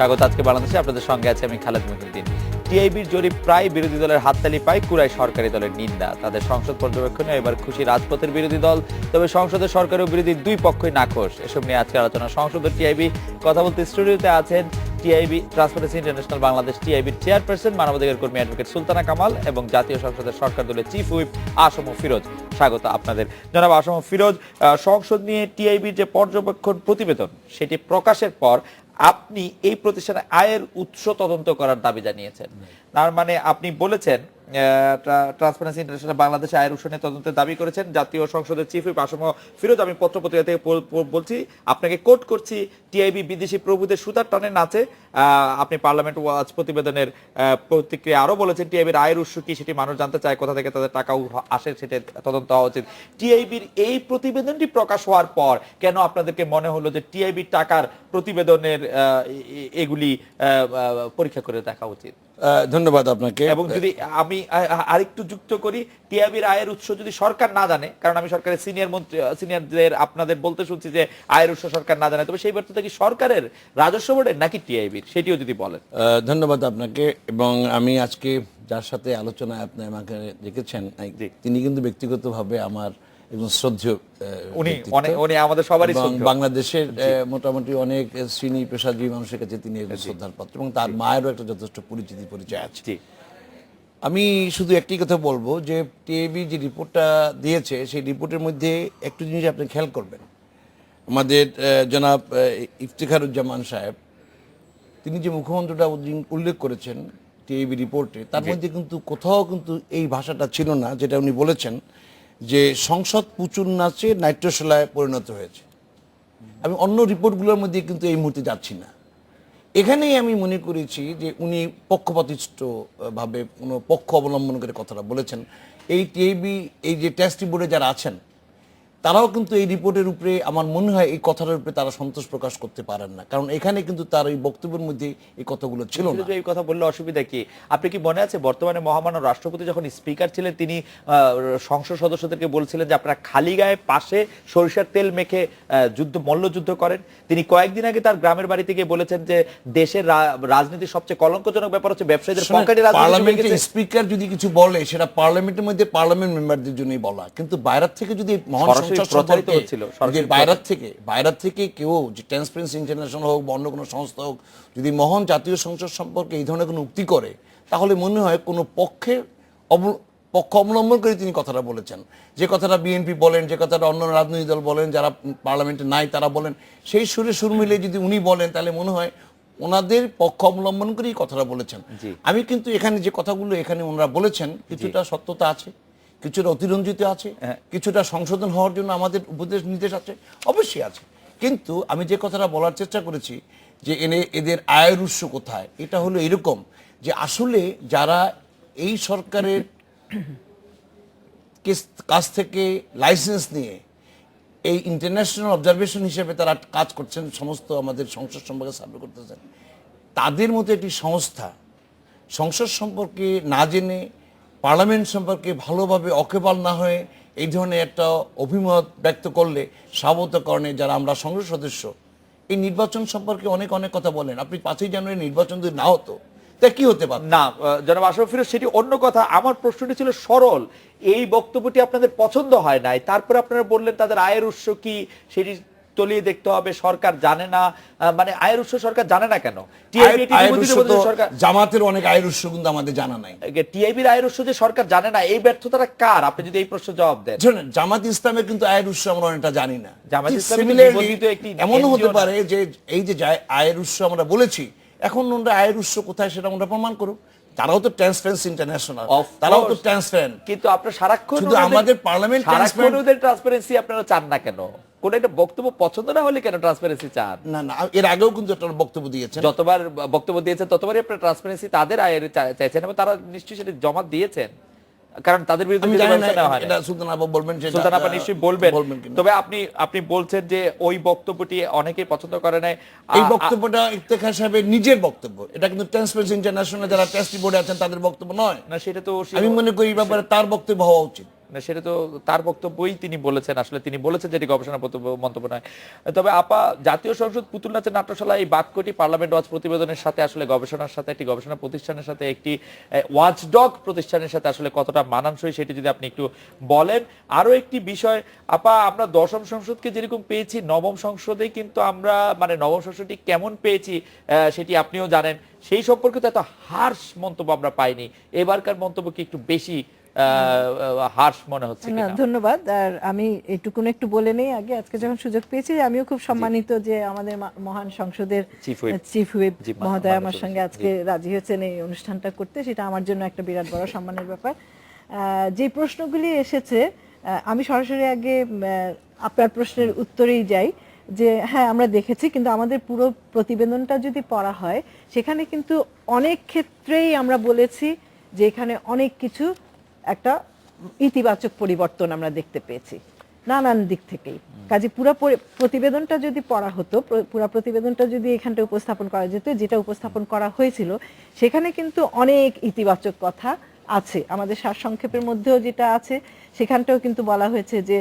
স্বাগত আজকে বাংলাদেশে। আপনাদের সঙ্গে আছে আমি খালেদ মুহিউদ্দিন। টিআইবির জরিপ প্রায় বিরোধী দলের হাততালি পায়, কুড়ায় সরকারি দলের নিন্দা। তাদের সংসদ পর্যবেক্ষণে এবার খুশি রাজপথের বিরোধী দল, তবে সংসদে সরকার ও বিরোধী দুই পক্ষই নাখোশ। এসব নিয়ে আজকে আলোচনা। সংসদের টিআইবি কথা বলতে স্টুডিওতে আছেন টিআইবি ট্রান্সপারেন্সি ইন্টারন্যাশনাল বাংলাদেশ টিআইবির চেয়ারপারসন মানবাধিকার কর্মী অ্যাডভোকেট সুলতানা কামাল এবং জাতীয় সংসদের সরকার দলের চিফ হুইপ আসম ফিরোজ। স্বাগত আপনাদের। জনাব আসম ফিরোজ, সংসদ নিয়ে টিআইবির যে পর্যবেক্ষণ প্রতিবেদন সেটি প্রকাশের পর আপনি এই প্রতিষ্ঠানে আয়ের উৎস তদন্ত করার দাবি জানিয়েছেন। তার মানে আপনি বলেছেন ট্রান্সপারেন্সি ইন্টারন্যাশনাল বাংলাদেশে আয়ের উৎস নিয়ে তদন্তের দাবি করেছেন জাতীয় সংসদের চিফ হুইপ আসম ফিরোজ। আমি পত্রপত্রিকা থেকে বলছি, আপনাকে কোট করছি, টিআইবি বিদেশি প্রভুদের সুতার টানে নাচে। আপনি পার্লামেন্ট ওয়াচ প্রতিবেদনের প্রতিক্রিয়া আরো বলেছেন, টিআইবির আয়ের উৎস কি সেটি মানুষ জানতে চায়, কোথা থেকে তাদের টাকা আসে সেটা তদন্ত হওয়া উচিত। টিআইবির এই প্রতিবেদনটি প্রকাশ হওয়ার পর কেন আপনাদেরকে মনে হলো যে টিআইবির টাকার প্রতিবেদনের এগুলি পরীক্ষা করে দেখা উচিত? ধন্যবাদ আপনাকে। এবং যদি আমি আরেকটু যুক্ত করি, টিআইবির আয়ের উৎস যদি সরকার না জানে, কারণ আমি সরকারের সিনিয়রদের আপনাদের বলতে শুনছি যে আয়ের উৎস সরকার না জানে, তবে সেই ব্যর্থতা কি সরকারের, রাজস্ব বোর্ডের নাকি টিআইবির, সেটিও যদি বলেন। ধন্যবাদ আপনাকে। এবং আমি আজকে যার সাথে আলোচনায় আপনি আমাকে দেখেছেন, তিনি কিন্তু ব্যক্তিগতভাবে আমার একজন শ্রদ্ধেয়, উনি আমাদের সবারই শ্রদ্ধেয়। বাংলাদেশের মোটামুটি অনেক শ্রেণী পেশাজীবী মানুষের কাছে তিনি একজন শ্রদ্ধার পাত্র এবং তার মায়েরও একটা যথেষ্ট পরিচয় আছে। আমি শুধু একটি কথা বলবো যে টিআইবি যে রিপোর্টটা দিয়েছে সেই রিপোর্টের মধ্যে একটু জিনিস আপনি খেয়াল করবেন। আমাদের জনাব ইফতিখারুজ্জামান সাহেব, তিনি যে মুখমন্ত্রটা উল্লেখ করেছেন টিআইবি রিপোর্টে, তার মধ্যে কিন্তু কোথাও কিন্তু এই ভাষাটা ছিল না, যেটা উনি বলেছেন যে সংসদ পুচুর নাচে নাট্যশালায় পরিণত হয়েছে। আমি অন্য রিপোর্টগুলোর মধ্যে কিন্তু এই মুহূর্তে যাচ্ছি না। এখানেই আমি মনে করেছি যে উনি পক্ষপাতিষ্ঠ ভাবে কোনো পক্ষ অবলম্বন করে কথাটা বলেছেন। এই টিআইবি, এই যে টেস্ট বোর্ডে যারা আছেন, তারাও কিন্তু এই রিপোর্টের উপরে আমার মনে হয় এই কথাটার উপরে তারা সন্তোষ প্রকাশ করতে পারেন না, কারণ এখানে কিন্তু তার এই বক্তব্যের মধ্যে এই কথাগুলো ছিল না। এই কথা বললে অসুবিধা কি? আপনি কি মনে আছে বর্তমানে মহামান্য রাষ্ট্রপতি যখন স্পিকার ছিলেন, তিনি সংসদ সদস্যদেরকে বলছিলেন যে আপনারা খালি গায়ে পাশে সরিষার তেল মেখে মল্লযুদ্ধ করেন। তিনি কয়েকদিন আগে তার গ্রামের বাড়িতে গিয়ে বলেছেন যে দেশের রাজনীতির সবচেয়ে কলঙ্কজনক ব্যাপার হচ্ছে ব্যবসায়ীদের পকেটে রাজনীতি। স্পিকার যদি কিছু বলে সেটা পার্লামেন্টের মধ্যে পার্লামেন্ট মেম্বারদের জন্যই বলা, কিন্তু বাইরের থেকে যদি বাইরের থেকে কেউ, যে ট্রান্সপারেন্সি ইন্টারন্যাশনাল হোক বা অন্য কোনো সংস্থা হোক, যদি মহান জাতীয় সংসদ সম্পর্কে এই ধরনের কোনো উক্তি করে, তাহলে মনে হয় কোনো পক্ষ অবলম্বন করে তিনি কথাটা বলেছেন। যে কথাটা বিএনপি বলেন, যে কথাটা অন্য রাজনৈতিক দল বলেন, যারা পার্লামেন্টে নাই তারা বলেন, সেই সুরে সুর মিলে যদি উনি বলেন, তাহলে মনে হয় ওনাদের পক্ষ অবলম্বন করেই কথাটা বলেছেন। আমি কিন্তু এখানে যে কথাগুলো এখানে ওনারা বলেছেন, কিছুটা সত্যতা আছে, কিছুটা অতিরঞ্জিত আছে, কিছুটা সংশোধন হওয়ার জন্য আমাদের উপদেশ নির্দেশ আছে, অবশ্যই আছে। কিন্তু আমি যে কথাটা বলার চেষ্টা করেছি যে এদের আয়ের উৎস কোথায়, এটা হলো এরকম যে আসলে যারা এই সরকারের কাছ থেকে লাইসেন্স নিয়ে এই ইন্টারন্যাশনাল অবজারভেশন হিসেবে তারা কাজ করছেন, সমস্ত আমাদের সংসদ সম্পর্কে সার্ভে করতেছেন, তাদের মতো একটি সংস্থা সংসদ সম্পর্কে না জেনে, পার্লামেন্ট সম্পর্কে ভালোভাবে অকেবাল না হয়ে এই ধরনের একটা অভিমত ব্যক্ত করলে স্বাভাবিককরণে যারা আমরা সংসদ সদস্য, এই নির্বাচন সম্পর্কে অনেক কথা বলেন। আপনি 5ই জানুয়ারি নির্বাচন যদি না হতো তা কি হতে পারত? না জনাব আশরাফ ফিরোজ, সেটি অন্য কথা। আমার প্রশ্নটি ছিল সরল। এই বক্তব্যটি আপনাদের পছন্দ হয় নাই, তারপরে আপনারা বললেন তাদের আয়ের উৎস কি সেটি তলিয়ে দেখতে হবে, সরকার জানে না। মানে আয়ের উৎস সরকার জানে না কেন? জামাতের অনেক আয়ের উৎস কিন্তু আমাদের জানা নাই। টিআইবির আয়ের উৎস যে সরকার জানে না, এই ব্যর্থতাটা কার? আপনি যদি এই প্রশ্নের জবাব দেন। জামাত ইসলামের কিন্তু আয়ের উৎস আমরা অনেকটা জানি না। জামাত ইসলাম এমন হতে পারে যে এই যে আয়ের উৎস আমরা বলেছি, এখন ওনারা আয়ের উৎস কোথায় সেটা আমরা প্রমাণ করুক। তারাও তো ট্রান্সপারেন্সি ইন্টারন্যাশনাল, তারাও তো ট্রান্সপারেন্ট। কিন্তু আপনারা সারাক্ষণ শুধু আমাদের পার্লামেন্ট ট্রান্সপারেন্সি আপনারা চান না কেন? কোন একটা বক্তব্য পছন্দ না হলে কেন ট্রান্সপারেন্সি চান? না, এর আগেও কিন্তু একটা বক্তব্য দিয়েছেন, যতবার বক্তব্য দিয়েছেন ততবারই আপনারা ট্রান্সপারেন্সি তাদের আয়ের চাইছেন এবং তারা নিশ্চয়ই সেটা জমা দিয়েছেন, কারণ তাদের বিরুদ্ধে সুলতান আপা বলবেন, সুলতান আপা নিশ্চয়ই বলবেন। তবে আপনি বলছেন যে ওই বক্তব্যটি অনেকেই পছন্দ করে নাই। এই বক্তব্যটা ইফতেখার সাহেবের নিজের বক্তব্য, এটা কিন্তু ট্রান্সপারেন্সি ইন্টারন্যাশনাল যারা টেস্ট বোর্ডে আছেন তাদের বক্তব্য নয়। না, সেটা তো আমি মনে করি এই ব্যাপারে তার বক্তব্য হওয়া উচিত। না, সেটা তো তার বক্তব্যই তিনি বলেছেন, আসলে তিনি বলেছেন যেটি গবেষণা মন্তব্য নয়। তবে আপা, জাতীয় সংসদ পুতুল নাচের নাট্যশালা এই বাক্যটি পার্লামেন্ট ওয়াচ প্রতিবেদনের সাথে আসলে গবেষণার সাথে একটি গবেষণা প্রতিষ্ঠানের সাথে একটি ওয়াচডগ প্রতিষ্ঠানের সাথে আসলে কতটা মানানসই সেটি যদি আপনি একটু বলেন। আরো একটি বিষয় আপা, আমরা দশম সংসদকে যেরকম পেয়েছি, নবম সংসদে কিন্তু আমরা মানে নবম সংসদটি কেমন পেয়েছি সেটি আপনিও জানেন, সেই সম্পর্কে তো এত হার্শ মন্তব্য আমরা পাইনি। এবারকার মন্তব্য কি একটু বেশি হার্শ মনে হচ্ছে না, কিনা? ধন্যবাদ। আর আমি এইটুকুন একটু বলে নেই আগে, আজকে যখন সুযোগ পেয়েছি, আমিও খুব সম্মানিত যে আমাদের মহান সংসদের চিফ হুইপ মহোদয় আমার সঙ্গে আজকে রাজি হয়েছেন এই অনুষ্ঠানটা করতে, সেটা আমার জন্য একটা বিরাট বড় সম্মানের ব্যাপার। যে প্রশ্নগুলি এসেছে, আমি সরাসরি আগে আপনার প্রশ্নের উত্তরেই যাই যে হ্যাঁ, আমরা দেখেছি, কিন্তু আমাদের পুরো প্রতিবেদনটা যদি পড়া হয় সেখানে কিন্তু অনেক ক্ষেত্রেই আমরা বলেছি যে এখানে অনেক কিছু একটা ইতিবাচক পরিবর্তন আমরা দেখতে পেয়েছি নানান দিক থেকেই। কাজে পুরো প্রতিবেদনটা যদি পড়া হতো, পুরো প্রতিবেদনটা যদি এখানটা উপস্থাপন করা যেত, যেটা উপস্থাপন করা হয়েছিল, সেখানে কিন্তু অনেক ইতিবাচক কথা আছে। আমাদের সারসংক্ষেপের মধ্যেও যেটা আছে সেখানটাও কিন্তু বলা হয়েছে যে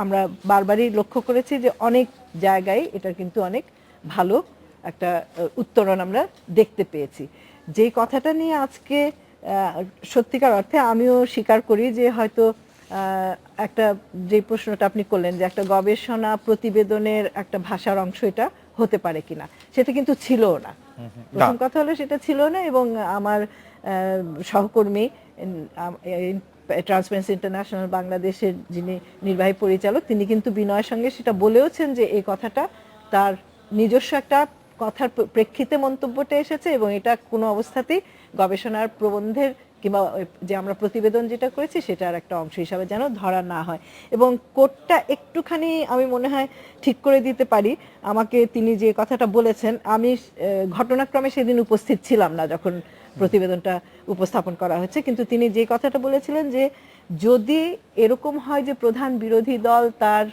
আমরা বারবারই লক্ষ্য করেছি যে অনেক জায়গায় এটার কিন্তু অনেক ভালো একটা উত্তরণ আমরা দেখতে পেয়েছি। যেই কথাটা নিয়ে আজকে সত্যিকার অর্থে আমিও স্বীকার করি যে হয়তো একটা যে প্রশ্নটা আপনি করলেন যে একটা গবেষণা প্রতিবেদনের একটা ভাষার অংশ এটা হতে পারে কিনা, সেটা কিন্তু ছিল না। প্রথম কথা হলো সেটা ছিল না, এবং আমার সহকর্মী ট্রান্সপারেন্সি ইন্টারন্যাশনাল বাংলাদেশের যিনি নির্বাহী পরিচালক, তিনি কিন্তু বিনয়ের সঙ্গে সেটা বলেওছেন যে এই কথাটা তার নিজস্ব একটা কথার প্রেক্ষিতে মন্তব্যটা এসেছে, এবং এটা কোনো অবস্থাতেই গবেষণার প্রবন্ধের কিংবা যে আমরা প্রতিবেদন যেটা করেছি সেটার একটা অংশ হিসাবে যেন ধরা না হয়। এবং কোডটা একটুখানি আমি মনে হয় ঠিক করে দিতে পারি। আমাকে তিনি যে কথাটা বলেছেন, আমি ঘটনাক্রমে সেদিন উপস্থিত ছিলাম না যখন প্রতিবেদনটা উপস্থাপন করা হচ্ছে, কিন্তু তিনি যে কথাটা বলেছিলেন যে যদি এরকম হয় যে প্রধান বিরোধী দল তার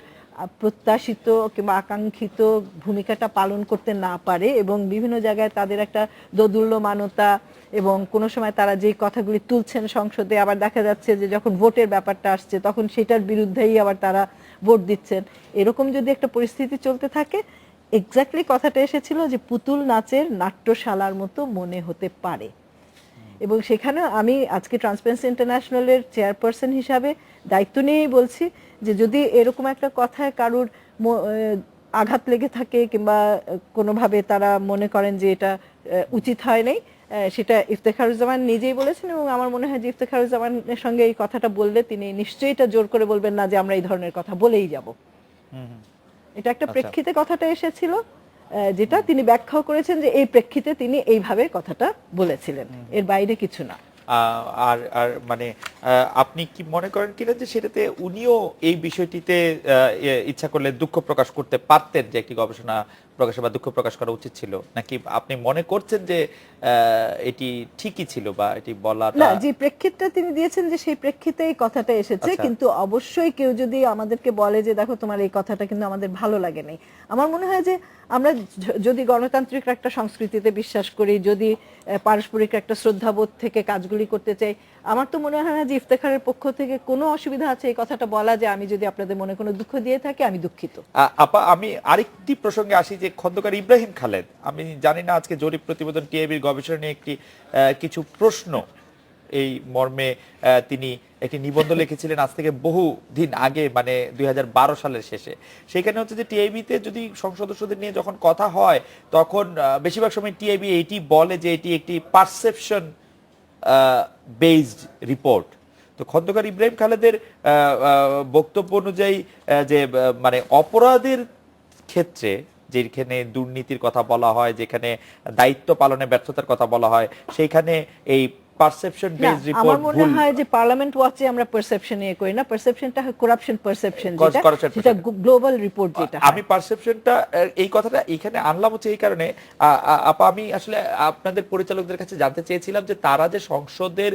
প্রত্যাশিত কিংবা আকাঙ্ক্ষিত ভূমিকাটা পালন করতে না পারে এবং বিভিন্ন জায়গায় তাদের একটা দোদুল্যমানতা, এবং কোনো সময় তারা যে কথাগুলি তুলছেন সংসদে, আবার দেখা যাচ্ছে যে যখন ভোটের ব্যাপারটা আসছে তখন সেটার বিরুদ্ধেই আবার তারা ভোট দিচ্ছেন, এরকম যদি একটা পরিস্থিতি চলতে থাকে, এক্স্যাক্টলি কথাটা এসেছিল যে পুতুল নাচের নাট্যশালার মতো মনে হতে পারে। এবং সেখানে আমি আজকে ট্রান্সপারেন্সি ইন্টারন্যাশনালের চেয়ারপারসন হিসাবে দায়িত্ব নিয়েই বলছি যে যদি এরকম একটা কথায় কারুর আঘাত লেগে থাকে কিংবা কোনোভাবে তারা মনে করেন যে এটা উচিত হয় নাই, সেটা ইফতেখারুজ্জামান নিজেই বলেছেন, এবং আমার মনে হয় যে ইফতেখারুজ্জামানের সঙ্গে এই কথাটা বললে তিনি নিশ্চয়ই এটা জোর করে বলবেন না যে আমরা এই ধরনের কথা বলেই যাব। এটা একটা প্রেক্ষিতে কথাটা এসেছিল, যেটা তিনি ব্যাখ্যাও করেছেন যে এই প্রেক্ষিতে তিনি এইভাবে কথাটা বলেছিলেন, এর বাইরে কিছু না। আর আর মানে আপনি কি মনে করেন কিনা যে সেটাতে উনিও এই বিষয়টিতে ইচ্ছা করলে দুঃখ প্রকাশ করতে পারতেন, যে একটি গবেষণা প্রকাশে বা দুঃখ প্রকাশ করা উচিত ছিল, নাকি আপনি মনে করছেন যে এটি ঠিকই ছিল বা এটি বলাটা? না, যে প্রেক্ষিতটা তিনি দিয়েছেন যে সেই প্রেক্ষিতে এই কথাটা এসেছে, কিন্তু অবশ্যই কেউ যদি আমাদেরকে বলে যে দেখো তোমার এই কথাটা কিন্তু আমাদের ভালো লাগে নাই, আমার মনে হয় যে আমরা যদি গণতান্ত্রিক একটা সংস্কৃতিতে বিশ্বাস করি, যদি পারস্পরিক একটা শ্রদ্ধাবোধ থেকে কাজগুলি করতে চাই, আমার তো মনে হয় না যে ইফতেখারের পক্ষ থেকে কোনো অসুবিধা আছে এই কথাটা বলা যে আমি যদি আপনাদের মনে কোনো দুঃখ দিয়ে থাকি আমি দুঃখিত। আপা, আমি আরেকটি প্রসঙ্গে আসি যে খন্দকার ইব্রাহিম খালেদ, আমি জানি না আজকে জরিপ প্রতিবেদন টিআইবির গবেষণা নিয়ে একটি কিছু প্রশ্ন এই মর্মে তিনি একটি নিবন্ধ লিখেছিলেন আজ থেকে বহু দিন আগে, মানে 2012 সালের শেষে। সেখানে হচ্ছে যে টিআইবিতে যদি সংসদ সদস্যদের নিয়ে যখন কথা হয় তখন বেশিরভাগ সময় টিআইবি এটি বলে যে এটি একটি পারসেপশন বেসড রিপোর্ট। তো খন্দকার ইব্রাহিম খালেদের বক্তব্য অনুযায়ী যে মানে অপরাধের ক্ষেত্রে যেখানে দুর্নীতির কথা বলা হয়, যেখানে দায়িত্ব পালনে ব্যর্থতার কথা বলা হয়, সেইখানে এই পারসেপশন বেসড রিপোর্ট আমার মনে হয় যে পার্লামেন্ট ওয়াচে আমরা পারসেপশন নিয়ে করি না, পারসেপশনটা হয় করাপশন পারসেপশন, যেটা গ্লোবাল রিপোর্ট যেটা। আমি পারসেপশনটা এই কথাটা এখানে আনলাম হচ্ছে এই কারণে, আপা আমি আসলে আপনাদের পরিচালকদের কাছে জানতে চেয়েছিলাম যে তারা যে সংসদের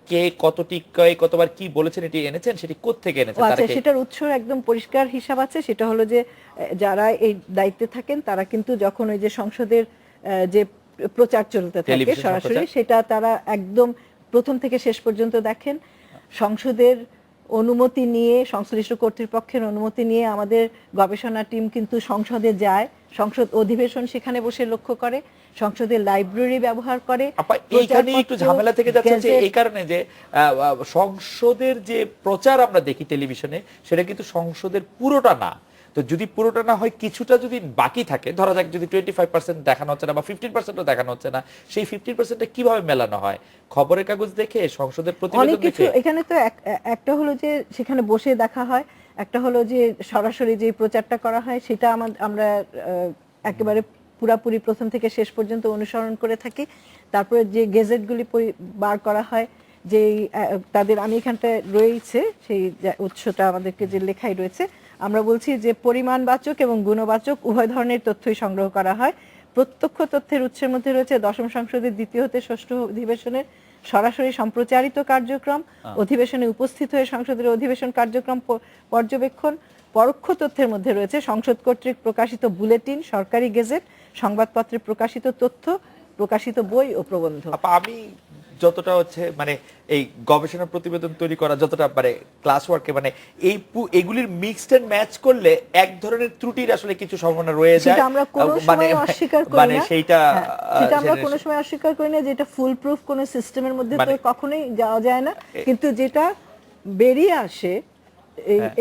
কে কতটি কতবার কি বলেছেন এটি এনেছেন, সেটি কোত্থেকে এনেছেন? আচ্ছা, সেটার উৎস একদম পরিষ্কার হিসাব আছে, সেটা হলো যে যারা এই দায়িত্বে থাকেন তারা কিন্তু যখন ওই যে সংসদের যে প্রচার চলতে থাকে সরাসরি, সেটা তারা একদম প্রথম থেকে শেষ পর্যন্ত দেখেন। সংসদের অনুমতি নিয়ে, সংশ্লিষ্ট কর্তৃপক্ষের অনুমতি নিয়ে আমাদের গবেষণা টিম কিন্তু সংসদে যায়, সংসদ অধিবেশন সেখানে বসে লক্ষ্য করে, সংসদের লাইব্রেরি ব্যবহার করে। আপা এইখানে একটু ঝামেলা থেকে যাচ্ছে যে এই কারণে যে সংসদের যে প্রচার আমরা দেখি টেলিভিশনে, সেটা কিন্তু সংসদের পুরোটা না। তো যদি পুরোটা না হয়, কিছুটা যদি বাকি থাকে, ধরা যাক যদি 25% দেখানো হচ্ছে না বা 15%ও দেখানো হচ্ছে না, সেই 15%টা কিভাবে মেলানো হয়? খবরের কাগজ দেখে, সংসদের প্রতিবেদন অনেক কিছু দেখে? এখানে তো একটা হলো যে সেখানে বসে দেখা হয়, একটা হলো যে সরাসরি যে প্রচারটা করা হয় সেটা আমরা একেবারে পুরাপুরি প্রথম থেকে শেষ পর্যন্ত অনুসরণ করে থাকি। তারপরে যে গেজেটগুলি বার করা হয়, যে তাদের, আমি এখানটায় রয়েছে সেই উৎসটা আমাদেরকে যে লেখাই রয়েছে, আমরা বলছি যে পরিমাণবাচক এবং গুণবাচক উভয় ধরনের তথ্যই সংগ্রহ করা হয়। প্রত্যক্ষ তথ্যের উৎসের মধ্যে রয়েছে দশম সংসদের দ্বিতীয় হতে ষষ্ঠ অধিবেশনের সরাসরি সম্প্রচারিত কার্যক্রম, অধিবেশনে উপস্থিত হয়ে সংসদের অধিবেশন কার্যক্রম পর্যবেক্ষণ। পরোক্ষ তথ্যের মধ্যে রয়েছে সংসদ কর্তৃক প্রকাশিত বুলেটিন, সরকারি গেজেট, সংবাদপত্রে প্রকাশিত তথ্য, প্রকাশিত বই ও প্রবন্ধ। আমি যতটা হচ্ছে মানে এই গবেষণা প্রতিবেদন তৈরি করা যতটা মানে ক্লাস ওয়ার্কে মানে এগুলির মিক্সড এন্ড ম্যাচ করলে এক ধরনের ত্রুটির আসলে কিছু সম্ভাবনা রয়ে যায়, সেটা আমরা কোনো সময় অস্বীকার করি না, সেইটা সেটা আমরা কোনো সময় অস্বীকার করি না, যেটা ফুল প্রুফ কোন সিস্টেমের মধ্যে তো কখনোই যাওয়া যায় না, কিন্তু যেটা বেরিয়ে আসে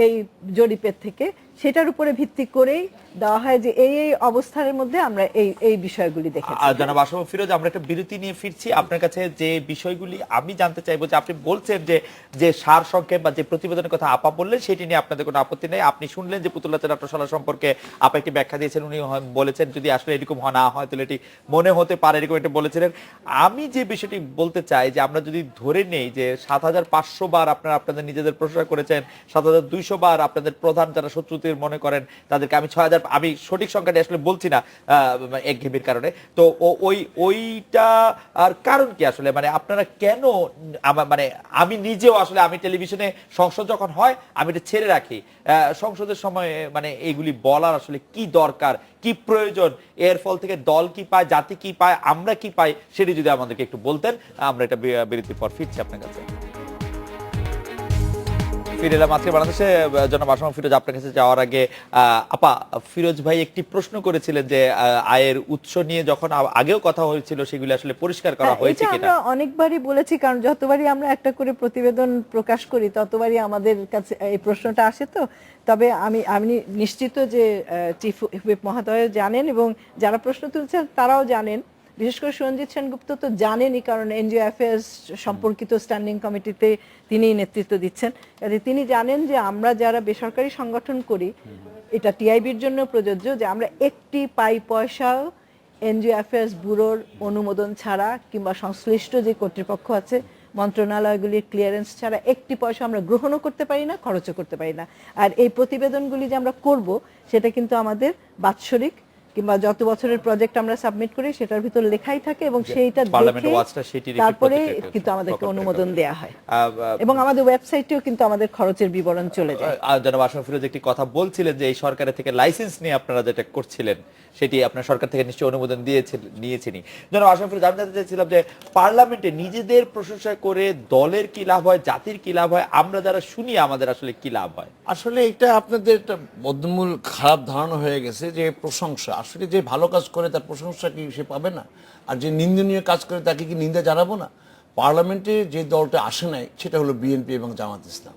এই জরিপের থেকে সেটার উপরে ভিত্তি করেই দেওয়া হয় যে এই অবস্থার মধ্যে আমরা এই বিষয়গুলি দেখেছি। জনাব আশরাফ ফিরোজ, আমরা একটা বিরতি নিয়ে ফিরছি। আপনার কাছে যে বিষয়গুলি আমি জানতে চাইবো, যে আপনি বলছেন যে সার সংক্ষেপ বা যে প্রতিবেদনের কথা আপা বললেন সেটি নিয়ে আপনাদের কোনো আপত্তি নেই। আপনি শুনলেন যে পুতুলনাচের নাট্যশালা সম্পর্কে আপা একটি ব্যাখ্যা দিয়েছেন, উনি বলেছেন যদি আসলে এরকম না হয় তাহলে এটি মনে হতে পারে, এরকম একটা বলেছিলেন। আমি যে বিষয়টি বলতে চাই যে আমরা যদি ধরে নেই যে ৭৫০০ বার আপনাদের নিজেদের প্রশংসা করেছেন, ৭২০০ বার আপনাদের প্রধান যারা শত্রুতে মনে করেন তাদেরকে, আমি ৬০০০, আমি সঠিক সংখ্যাটি আসলে বলছি না একঘেয়েমির কারণে। তো ওইটা আর কারণ কি আসলে, মানে আপনারা কেন, মানে আমি নিজেও আসলে আমি টেলিভিশনে সংসদ যখন হয় আমি এটা ছেড়ে রাখি, সংসদের সময় মানে এইগুলি বলার আসলে কি দরকার, কি প্রয়োজন, এর ফল থেকে দল কি পায়, জাতি কি পায়, আমরা কি পাই, সেটি যদি আমাদেরকে একটু বলতেন। আমরা এটা বিরতির পর ফিরছি আপনার কাছে। ফিরে এলাম আজকে বাংলাদেশে। জনাব আশরাফ ফিরোজ, আপনার কাছে যাওয়ার আগে আপা, ফিরোজ ভাই একটি প্রশ্ন করেছিলেন যে আয়ের উৎস নিয়ে যখন আগেও কথা হয়েছিল সেগুলি আসলে পরিষ্কার করা হয়েছে কিনা। আমরা অনেকবারই বলেছি, কারণ যতবারই আমরা একটা করে প্রতিবেদন প্রকাশ করি ততবারই আমাদের কাছে এই প্রশ্নটা আসে। তো তবে আমি নিশ্চিত যে চিফ হুইপ মহোদয় জানেন এবং যারা প্রশ্ন তুলছেন তারাও জানেন, বিশেষ করে সঞ্জিত সেনগুপ্ত তো জানেনই, কারণ এনজিও অ্যাফেয়ার্স সম্পর্কিত স্ট্যান্ডিং কমিটিতে তিনি নেতৃত্ব দিচ্ছেন। তিনি জানেন যে আমরা যারা বেসরকারি সংগঠন করি, এটা টিআইবির জন্য প্রযোজ্য, যে আমরা একটি পয়সাও এনজিও অ্যাফেয়ার্স ব্যুরোর অনুমোদন ছাড়া কিংবা সংশ্লিষ্ট যে কর্তৃপক্ষ আছে মন্ত্রণালয়গুলির ক্লিয়ারেন্স ছাড়া একটি পয়সা আমরা গ্রহণও করতে পারি না, খরচও করতে পারি না। আর এই প্রতিবেদনগুলি যে আমরা করব সেটা কিন্তু আমাদের বাৎসরিক কিংবা যত বছরের প্রজেক্ট আমরা সাবমিট করি সেটার ভিতর লেখাই থাকে এবং সেইটা দেখে তারপরে কিন্তু আমাদেরকে অনুমোদন দেয়া হয় এবং আমাদের ওয়েবসাইটেও কিন্তু আমাদের খরচের বিবরণ চলে যায়। জনাব আশরাফ ফিরোজ একটি কথা বলছিলেন যে এই সরকারের থেকে লাইসেন্স নিয়ে আপনারা যেটা করছিলেন সেটি আপনার সরকার থেকে নিশ্চয়ই অনুমোদন নিয়েছেন। জনাব আশরাফ ফিরোজ, আমি জানতে চাইছিলাম যে পার্লামেন্টে নিজেদের প্রশংসা করে দলের কি লাভ হয়, জাতির কি লাভ হয়, আমরা যারা শুনি আমাদের আসলে কি লাভ হয়? আসলে এটা আপনাদের একটা বদ্ধমূল খারাপ ধারণা হয়ে গেছে যে প্রশংসা, আসলে যে ভালো কাজ করে তার প্রশংসা কি সে পাবে না, আর যে নিন্দনীয় কাজ করে তাকে কি নিন্দা জানাবো না? পার্লামেন্টে যে দলটা আসে নাই সেটা হলো বিএনপি এবং জামাত ইসলাম,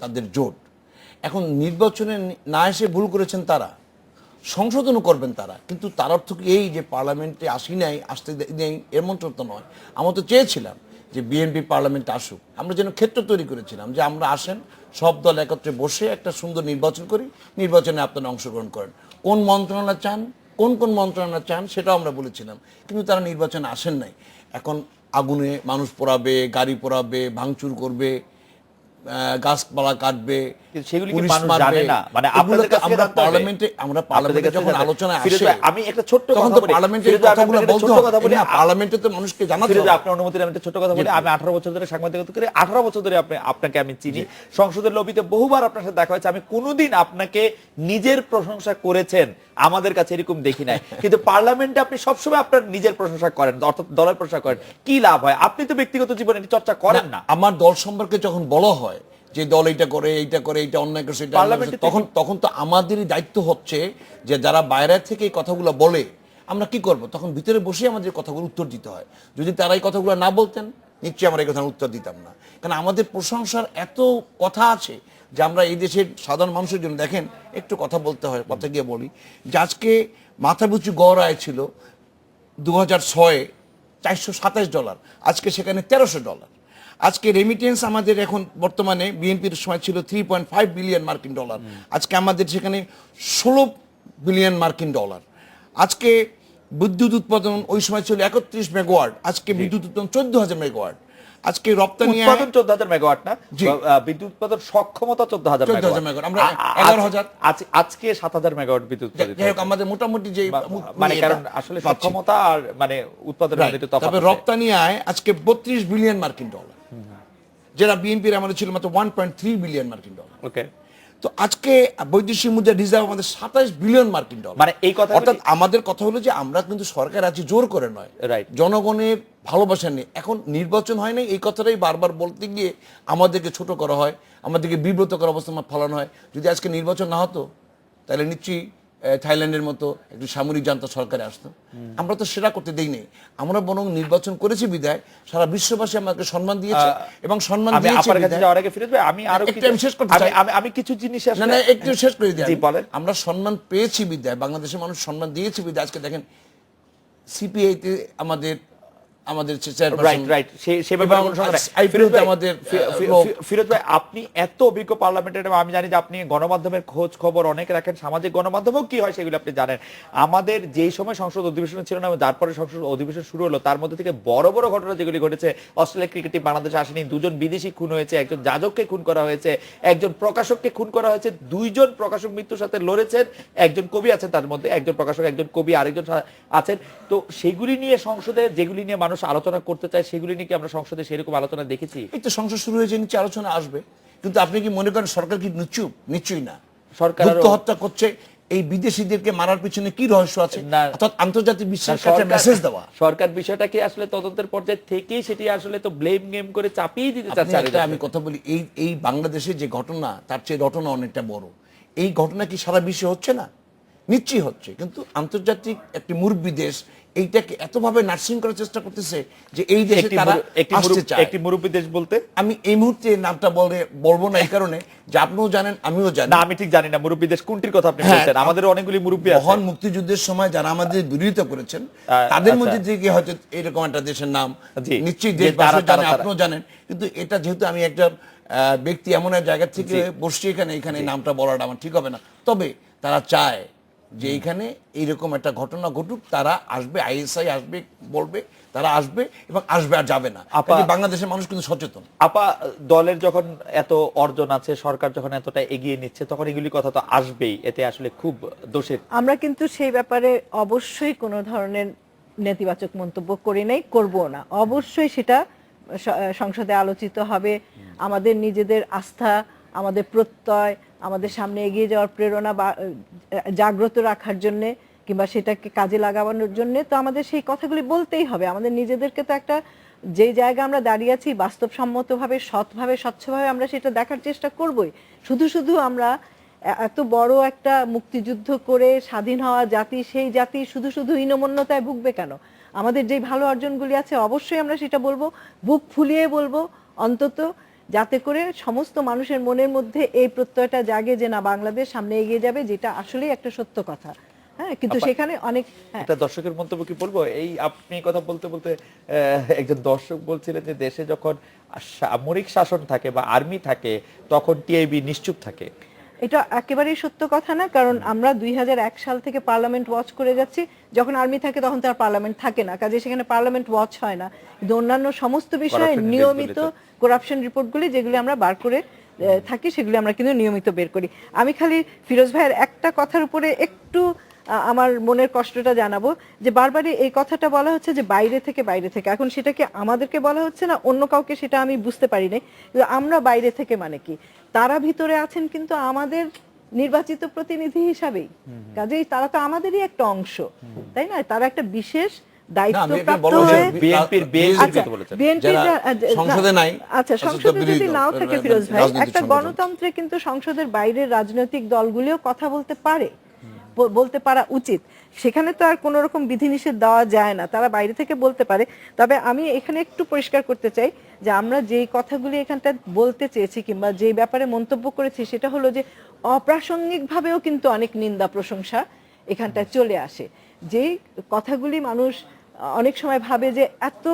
তাদের জোট। এখন নির্বাচনে না এসে ভুল করেছেন তারা, সংশোধনও করবেন তারা, কিন্তু তার অর্থ কি এই যে পার্লামেন্টে আসি নাই, আসতে নেই এর মন্ত্র তো নয়। আমরা তো চেয়েছিলাম যে বিএনপি পার্লামেন্টে আসুক, আমরা যেন ক্ষেত্র তৈরি করেছিলাম যে আমরা আসেন, সব দল একত্রে বসে একটা সুন্দর নির্বাচন করি, নির্বাচনে আপনারা অংশগ্রহণ করেন, কোন মন্ত্রণালয় চান, কোন মন্ত্রণালয় চান সেটাও আমরা বলেছিলাম, কিন্তু তারা নির্বাচনে আসেন নাই। এখন আগুনে মানুষ পোড়াবে, গাড়ি পোড়াবে, ভাঙচুর করবে, গাছপালা কাটবে, কিন্তু সেগুলি কি পুলিশ মানুষ মারবে, জানে না? মানে এগুলো আপনাদের তো কাছে আমরা জানতে হবে। পার্লামেন্টে যখন আলোচনা ফিরোজ আসে ভাই, আমি একটা ছোট্ট তখন কথা তো বলি। পার্লামেন্টে ফিরোজ ভাই, কথাগুলো আপনাকে একটা বলতে ছোট্ট কথা হবে বলি। না, পার্লামেন্টে তো মানুষকে জানাতে ফিরোজ হবে। ভাই, আপনার অনুমতির আমি একটা ছোট্ট কথা বলি। আমি 18 বছর ধরে সাংবাদিকতা করি, 18 বছর ধরে আপনাকে আমি চিনি। সংসদের লবিতে বহুবার আপনার সাথে দেখা হয়েছে, আমি কোনোদিন আপনাকে নিজের প্রশংসা করেছেন আমাদের কাছে এরকম দেখি নাই। কিন্তু পার্লামেন্টে আপনি সবসময় আপনার নিজের প্রশংসা করেন, অর্থাৎ দলের প্রশংসা করেন। কি লাভ হয়? আপনি তো ব্যক্তিগত জীবনে এটি চর্চা করেন না। আমার দল সম্পর্কে যখন বলা হয় যে দল এইটা করে, এইটা অন্যায় করছে, এটা অন্যায় করছে, তখন তো আমাদেরই দায়িত্ব হচ্ছে যে যারা বাইরে থেকে এই কথাগুলো বলে আমরা কি করব, তখন ভিতরে বসে আমাদের কথাগুলো উত্তর দিতে হয়। যদি তারা এই কথাগুলো না বলতেন নিশ্চয়ই আমরা এই কথার উত্তর দিতাম না। কারণ আমাদের প্রশংসার এত কথা আছে যে আমরা এই দেশের সাধারণ মানুষের জন্য, দেখেন একটু কথা বলতে হয়, কথা গিয়ে বলি যে আজকে মাথাপিছু গড় আয় ছিল 2006-এ $427, আজকে সেখানে $1300। আজকে রেমিটেন্স আমাদের এখন বর্তমানে বিএনপির সময় ছিল $3.5 বিলিয়ন মার্কিন ডলার, আজকে আমাদের সেখানে $16 বিলিয়ন মার্কিন ডলার। আজকে বিদ্যুৎ উৎপাদন ওই সময় ছিল 31 মেগাওয়াট, আজকে বিদ্যুৎ উৎপাদন 14,000 মেগাওয়াট। আজকে রপ্তানি উৎপাদন 14,000 মেগাওয়াট না, বিদ্যুৎ উৎপাদন সক্ষমতা 14,000 মেগাওয়াট, আমরা 11,000, আজকে 7,000 মেগাওয়াট বিদ্যুৎ উৎপাদিত যাই হোক আমাদের মোটামুটি যে মানে কারণ আসলে সক্ষমতা আর মানে উৎপাদনের মধ্যে একটু তফাৎ তবে আছে। রপ্তানি আয় আজকে 32 বিলিয়ন মার্কিন ডলার, যেটা বিএনপির আমাদের ছিল মাত্র 1.3 বিলিয়ন মার্কিন ডলার। ওকে, তো আজকে বৈদেশিক মুদ্রা রিজার্ভ আমাদের 27 বিলিয়ন মার্কিন ডলার। মানে এই কথা, অর্থাৎ আমাদের কথা হলো যে আমরা কিন্তু সরকার আছি জোর করে নয়, রাইট, জনগণের ভালোবাসা নেই। এখন নির্বাচন হয় না, এই কথাটাই বারবার বলতে গিয়ে আমাদেরকে ছোট করা হয়, আমাদেরকে বিব্রত করার অবস্থা ফলানো হয়। যদি আজকে নির্বাচন না হতো তাহলে নিশ্চয়ই থাইল্যান্ডের মতো একটু সামরিক জান্তা সরকারে আসতো। আমরা তো সেটা করতে দেই নেই, আমরা বরং নির্বাচন করেছি বিদায় সারা বিশ্ববাসী আমাকে সম্মান দিয়েছে এবং সম্মান আমি দিয়েছে আপনার কাছে বিদায়। যাওয়ার আগে ফিরোজ ভাই, আমি আরো একটু আমি শেষ করতে চাই। আমি কিছু জিনিস না আসলে না একটু শেষ করে দিই। জি, বলেন। আমরা সম্মান পেয়েছি বিদায়, বাংলাদেশের মানুষ সম্মান দিয়েছে বিদায় আজকে দেখেন সিপিআই তে আমাদের রাইট সে ব্যাপারে কোনো সমস্যা নাই। ফিরোজ ভাই, ফিরোজ ভাই, আপনি এত অভিজ্ঞ পার্লামেন্টারি, আমি জানি যে আপনি গণমাধ্যমের খোঁজ খবর অনেক রাখেন, সামাজিক গণমাধ্যমেও কি হয় সেগুলো আপনি জানেন। আমাদের যেই সময় সংসদ অধিবেশন ছিল না, তারপরে সংসদ অধিবেশন শুরু হলো, তার মধ্যে থেকে বড় বড় ঘটনা যেগুলি ঘটেছে, অস্ট্রেলিয়া ক্রিকেট টিম বাংলাদেশে আসেনি, 2জন বিদেশি খুন হয়েছে, একজন যাজককে খুন করা হয়েছে, একজন প্রকাশককে খুন করা হয়েছে, 2জন প্রকাশক মৃত্যুর সাথে লড়েছেন, একজন কবি আছেন, তার মধ্যে একজন প্রকাশক, একজন কবি, আরেকজন আছেন। তো সেগুলি নিয়ে সংসদে যেগুলি নিয়ে মানুষ আলোচনা করতে চায় সেগুলি নিয়ে কি আমরা সংসদে সেরকম আলোচনা দেখেছি? এই তো সংসদ শুরু হয়েছে, নিচে আলোচনা আসবে। কিন্তু আপনি কি মনে করেন সরকার কি নিশ্চুপ? নিশ্চয়ই না। সরকার হত্যা করছে, এই বিদেশিদেরকে মারার পিছনে কি রহস্য আছে? অর্থাৎ আন্তর্জাতিক বিশ্বের কাছে মেসেজ দেওয়া। সরকার বিষয়টাকে আসলে তদন্তের পর্যায়ে থেকেই সেটি আসলে তো ব্লেম গেম করে চাপিয়ে দিতে চাচ্ছে। আমি কথা বলি, এই বাংলাদেশে যে ঘটনা তার চেয়ে ঘটনা অনেকটা বড়। এই ঘটনা কি সারা বিশ্বে হচ্ছে না? নিশ্চয়ই হচ্ছে, কিন্তু আন্তর্জাতিক একটি মুরব্বী দেশ এইটাকে এতভাবে নার্সিং করার চেষ্টা করতেছে যে এই দেশে তারা আসতে চায়। একটি মুরব্বী দেশ বলতে আমি এই মুহূর্তে নামটা বলবো না, এই কারণে যে আপনিও জানেন আমিও জানি না। আমি ঠিক জানি না মুরব্বী দেশ কোনটির কথা আপনি বলছেন। আমাদের অনেকগুলি মুরব্বী আছে। মহান মুক্তিযুদ্ধের সময় যারা আমাদের বিরোধিতা করেছেন তাদের মধ্যে থেকে হয়তো এরকম একটা দেশের নাম নিশ্চয়ই দেশবাসী জানে, আপনিও জানেন। কিন্তু এটা যেহেতু আমি একটা ব্যক্তি এমন এক জায়গা থেকে বসছি, এখানে নামটা বলাটা আমার ঠিক হবে না। তবে তারা চায় যে এইখানে এইরকম একটা ঘটনা ঘটুক, তারা আসবে, আইএসআই আসবে, বলবে তারা আসবে এবং আসবে আর যাবে না। বাংলাদেশের মানুষ কিন্তু সচেতন। আপা, দলের যখন এত অর্জন আছে, সরকার যখন এতটা এগিয়ে নিচ্ছে, তখন এগুলি কথা তো আসবেই, এতে আসলে খুব দোষের। আমরা কিন্তু সেই ব্যাপারে অবশ্যই কোনো ধরনের নেতিবাচক মন্তব্য করি নাই, করবো না। অবশ্যই সেটা সংসদে আলোচিত হবে। আমাদের নিজেদের আস্থা, আমাদের প্রত্যয়, আমাদের সামনে এগিয়ে যাওয়ার প্রেরণা জাগ্রত রাখার জন্য কিংবা সেটাকে কাজে লাগানোর জন্য তো আমাদের সেই কথাগুলি বলতেই হবে। আমাদের নিজেদেরকে তো একটা যে জায়গা আমরা দাঁড়িয়ে আছি বাস্তবসম্মতভাবে, সৎভাবে, স্বচ্ছভাবে আমরা সেটা দেখার চেষ্টা করবই। শুধু আমরা এত বড় একটা মুক্তিযুদ্ধ করে স্বাধীন হওয়া জাতি, সেই জাতি শুধু হীনমন্যতায় ভুগবে কেন? আমাদের যে ভালো অর্জনগুলি আছে অবশ্যই আমরা সেটা বলবো, বুক ফুলিয়ে বলবো, অন্তত যাতে করে সমস্ত মানুষের মনের মধ্যে এই প্রত্যয়টা জাগে যে না, বাংলাদেশ সামনে এগিয়ে যাবে, যেটা আসলেই একটা সত্য কথা। হ্যাঁ, কিন্তু সেখানে অনেক একটা দর্শকের মন্তব্য কি বলবো, এই আপনি কথা বলতে বলতে একজন দর্শক বলছিলেন যে দেশে যখন সামরিক শাসন থাকে বা আর্মি থাকে তখন টিআইবি নিশ্চুপ থাকে। এটা একেবারেই সত্য কথা না, কারণ আমরা 2001 সাল থেকে পার্লামেন্ট ওয়াচ করে যাচ্ছি। যখন আর্মি থাকে তখন তার পার্লামেন্ট থাকে না, কাজে সেখানে পার্লামেন্ট ওয়াচ হয় না। কিন্তু অন্যান্য সমস্ত বিষয়ে Corruption নিয়মিত index করাপশন রিপোর্টগুলি যেগুলি আমরা বার করে থাকি সেগুলি আমরা কিন্তু নিয়মিত বের করি। আমি খালি ফিরোজ ভাইয়ের একটা কথার উপরে একটু আমার মনের কষ্টটা জানাবো, যে বারবারই এই কথাটা বলা হচ্ছে যে বাইরে থেকে। এখন সেটাকে আমাদেরকে বলা হচ্ছে না অন্য কাউকে, সেটা আমি বুঝতে পারি নাই। কিন্তু আমরা বাইরে থেকে মানে কি, তারা ভিতরে আছেন কিন্তু আমাদের নির্বাচিত প্রতিনিধি হিসাবেই, কাজেই তারা তো আমাদেরই একটা অংশ, তাই না? তারা একটা বিশেষ দায়িত্বপ্রাপ্ত হয়ে আচ্ছা, বিএনপি সংসদে নাই, আচ্ছা সংসদে যদি নাও থাকে ফিরোজ ভাই, একটা গণতন্ত্রে কিন্তু সংসদের বাইরের রাজনৈতিক দলগুলিও কথা বলতে পারে, বলতে পারা উচিত। সেখানে তো আর কোন রকম বিধিনিষেধ দেওয়া যায় না, তারা বাইরে থেকে বলতে পারে। তবে আমি এখানে একটু পরিষ্কার করতে চাই যে আমরা যেই কথাগুলি এখানটা বলতে চেয়েছি কিংবা যেই ব্যাপারে মন্তব্য করেছি, সেটা হলো যে অপ্রাসঙ্গিকভাবেও কিন্তু অনেক নিন্দা প্রশংসা এখানটায় চলে আসে। যেই কথাগুলি মানুষ অনেক সময় ভাবে যে এত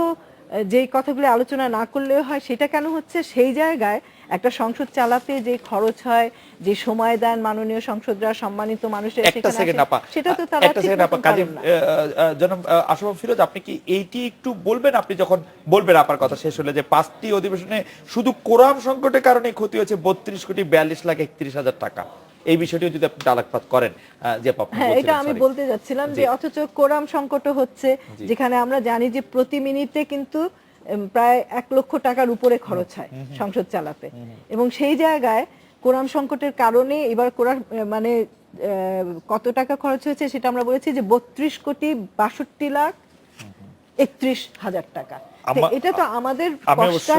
যেই কথাগুলি আলোচনা না করলেও হয়, সেটা কেন হচ্ছে? সেই জায়গায় একটা সংসদ চালাতে যে খরচ হয়, যে সময় দেন মাননীয় সংসদরা, সম্মানিত মানুষের সেটা তো তারা ঠিক মতো করেন না। জনাব আশরাফ ফিরোজ, আপনি কি এইটি একটু বলবেন? আপনি যখন বলবেন আপনার কথা শেষ হলে, যে 5টি অধিবেশনে শুধু কোরাম সংকটের কারণে ক্ষতি হয়েছে 32,42,31,000 টাকা, এই বিষয়টিও যদি আপনি আলোকপাত করেন। যে হ্যাঁ, এটা আমি বলতে যাচ্ছিলাম যে অথচ কোরাম সংকট হচ্ছে, যেখানে আমরা জানি যে প্রতি মিনিটে কিন্তু প্রায় 1 লক্ষ টাকার উপরে খরচ হয় সংসদ চালাতে, এবং সেই জায়গায় কোরাম সংকটের কারণে এবার কোরাম মানে কত টাকা খরচ হয়েছে সেটা আমরা বলেছি যে 32,62,31,000 টাকা। এটা তো আমাদের আমি অবশ্য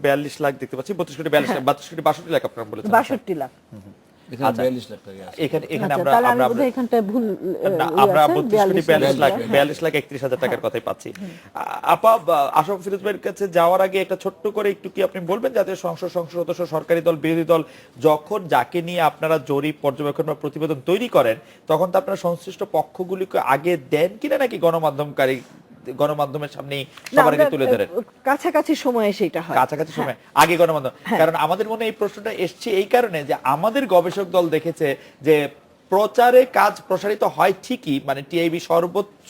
42 লাখ দেখতে পাচ্ছি, 32,62,62 লাখ আপনারা বলেছেন। 62 লাখ এখানে 42 লাখ টাকা আছে। এখানে আমরা এখানটা ভুল, আমরা 42,61,000 টাকার কথাই পাচ্ছি। আপা, আশরাফ ফিরোজ ভাইয়ের কাছে যাওয়ার আগে একটা ছোট্ট করে একটু কি আপনি বলবেন, যাতে সংসদ সদস্য, সরকারি দল, বিরোধী দল যখন যাকে নিয়ে আপনারা জরিপ, পর্যবেক্ষণ বা প্রতিবেদন তৈরি করেন, তখন তো আপনারা সংশ্লিষ্ট পক্ষগুলিকে আগে দেন কিনা, নাকি গণমাধ্যমের সামনে সবার আগে তুলে ধরেন? কাছাকাছি সময়ে সেটা হয়, কাছাকাছি সময় আগে গণমাধ্যম। কারণ আমাদের মনে এই প্রশ্নটা এসছে এই কারণে যে আমাদের গবেষক দল দেখেছে যে প্রচারে কাজ প্রসারিত হয় ঠিকই, মানে টিআইবি সর্বোচ্চ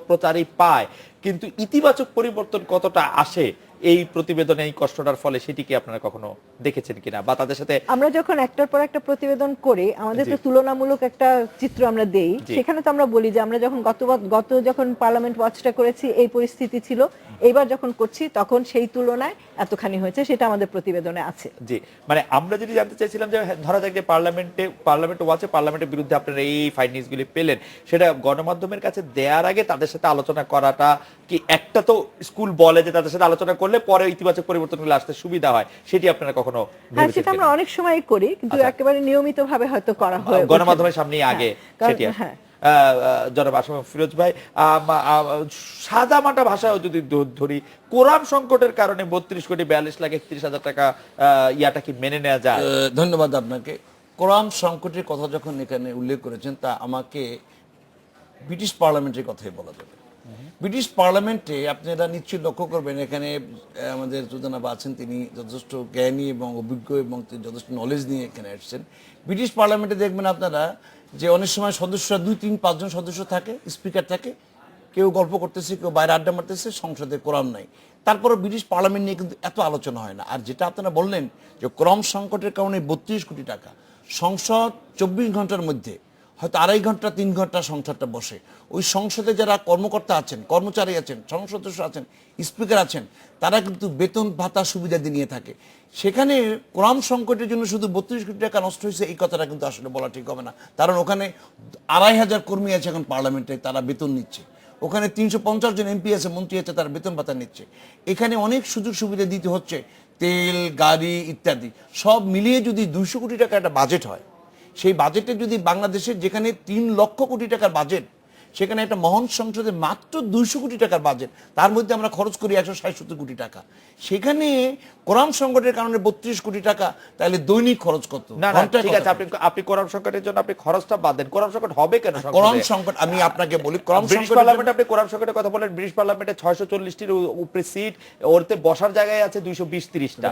প্রচারই পায়, কিন্তু ইতিবাচক পরিবর্তন কতটা আসে এই প্রতিবেদনে এই কষ্টটার ফলে, সেটি কি আপনারা কখনো দেখেছেন কিনা? বা তাদের সাথে আমরা যখন একটার পর একটা প্রতিবেদন করে আমাদের তো তুলনামূলক একটা চিত্র আমরা দেই, সেখানে তো আমরা বলি যে আমরা যখন যখন পার্লামেন্ট ওয়াচটা করেছি এই পরিস্থিতি ছিল, এইবার যখন করছি তখন সেই তুলনায় এতখানি হয়েছে, সেটা আমাদের প্রতিবেদনে আছে। জি, মানে আমরা যদি জানতে চাইছিলাম যে ধরা যাক যে পার্লামেন্ট ওয়াচে পার্লামেন্টের বিরুদ্ধে আপনারা এই ফাইন্ডিংস গুলি পেলেন, সেটা গণমাধ্যমের কাছে দেওয়ার আগে তাদের সাথে আলোচনা করাটা কি, একটা তো স্কুল বলে যে তাদের সাথে আলোচনা করলে পরে ইতিবাচক পরিবর্তনগুলো আসতে সুবিধা হয়, সেটি আপনারা কখনো হ্যাঁ, সেটা আমরা অনেক সময় করি, কিন্তু একেবারে নিয়মিতভাবে হয়তো করা হয় গণমাধ্যমের সামনে আগে সেটি। জনাব আশরাফ ফিরোজ ভাই, সাদা মাটা ভাষায় যদি ধরি, কোরাম সংকটের কারণে 32,42,31,000 টাকা ইয়াটা কি মেনে নেওয়া যায়? ধন্যবাদ আপনাকে। কোরাম সংকটের কথা যখন এখানে উল্লেখ করেছেন, তা আমাকে ব্রিটিশ পার্লামেন্টের কথাই বলা যাবে। ব্রিটিশ পার্লামেন্টে আপনারা নিশ্চয়ই লক্ষ্য করবেন, এখানে আমাদের জনাব আছেন, তিনি যথেষ্ট জ্ঞানী এবং অভিজ্ঞ এবং যথেষ্ট নলেজ নিয়ে এখানে আসছেন। ব্রিটিশ পার্লামেন্টে দেখবেন আপনারা যে অনেক সময় সদস্যরা 2, 3, 5 জন সদস্য থাকে, স্পিকার থাকে, কেউ গল্প করতেছে, কেউ বাইরে আড্ডা মারতেছে, সংসদে কোরাম নাই। তারপরে ব্রিটিশ পার্লামেন্ট নিয়ে কিন্তু এত আলোচনা হয় না। আর যেটা আপনারা বললেন যে কোরাম সংকটের কারণে 32 কোটি টাকা, সংসদ 24 ঘন্টার মধ্যে হয়তো 2.5 ঘন্টা 3 ঘন্টা সংসদটা বসে, ওই সংসদে যারা কর্মকর্তা আছেন, কর্মচারী আছেন, সংসদ সদস্য আছেন, স্পিকার আছেন, তারা কিন্তু বেতন ভাতা সুবিধা নিয়ে থাকে। সেখানে কোরাম সংকটের জন্য শুধু 32 কোটি টাকা নষ্ট হয়েছে, এই কথাটা কিন্তু আসলে বলা ঠিক হবে না। কারণ ওখানে 2,500 কর্মী আছে এখন পার্লামেন্টে, তারা বেতন নিচ্ছে। ওখানে 350 জন এমপি আছে, মন্ত্রী আছে, তারা বেতন ভাতা নিচ্ছে। এখানে অনেক সুযোগ সুবিধা দিতে হচ্ছে, তেল, গাড়ি ইত্যাদি সব মিলিয়ে যদি 200 কোটি টাকা একটা বাজেট হয়, সেই বাজেটে যদি বাংলাদেশের যেখানে 3 লক্ষ কোটি টাকার বাজেট, সেখানে একটা মহান সংসদে মাত্র 200 কোটি টাকার বাজেট, তার মধ্যে আমরা খরচ করি 160-70 কোটি টাকা। সেখানে কোরআন সংকটের কারণে 32 কোটি টাকা, তাহলে দৈনিক খরচ কত? না না ঘন্টায় ঠিক কত আছে, খরচ? আপনি কোরআন সংকটের জন্য আপনি খরচটা বাদ দেন। কোরআন সংকট হবে কেন সংসদে? কোরআন সংকট আমি আপনাকে বলি, কোরআন ব্রিটিশ সংকটের পার্লামেন্টে জন্য- আপনি কোরআন সংকটের কথা বলেন, ব্রিটিশ পার্লামেন্টে 640টির উপরে সিট, ওরতে বসার জায়গায় আছে 220-30টা।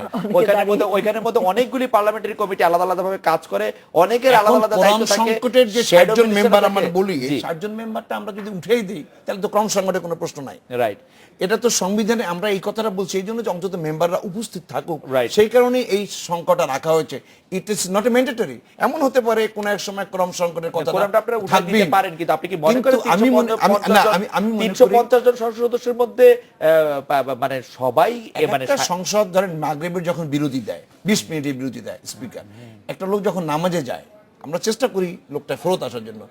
ওইখানের মধ্যে অনেকগুলি পার্লামেন্টারি কমিটি আলাদা আলাদা ভাবে কাজ করে, অনেকের আলাদা এখন আলাদা কোরআন দায়িত্ব থাকে। সংকটের যে Shadow 60 জন minister মেম্বার থাকে। আমরা বলি, জি, এই 60 জন মেম্বারটা আমরা যদি উঠেই দিই তাহলে তো কোরআন সংকটের কোনো প্রশ্ন নাই। রাইট। এটা তো সংবিধানে আমরা এই কথাটা বলছি এই জন্য যে অন্তত মেম্বাররা উপস্থিত থাকুক, Right. সেই কারণে এই সংকটটা রাখা হয়েছে। It is not a mandatory. এমন হতে পারে কোন এক সময় কোরআন সংকটের কথা কোরআনটা আপনারা উঠাই দিতে পারেন, কিন্তু আপনি কি মনে করেন আমি মনে করি 350 জন সংসদ সদস্যের মধ্যে মানে সবাই মানে একটা সংসদ ধরেন মাগরিবের যখন বিরতি দেয়, 20 মিনিটের বিরতি দেয় স্পিকার, একটা লোক যখন নামাজে যায়, আমরা চেষ্টা করি লোকটা ফেরত আসার জন্য,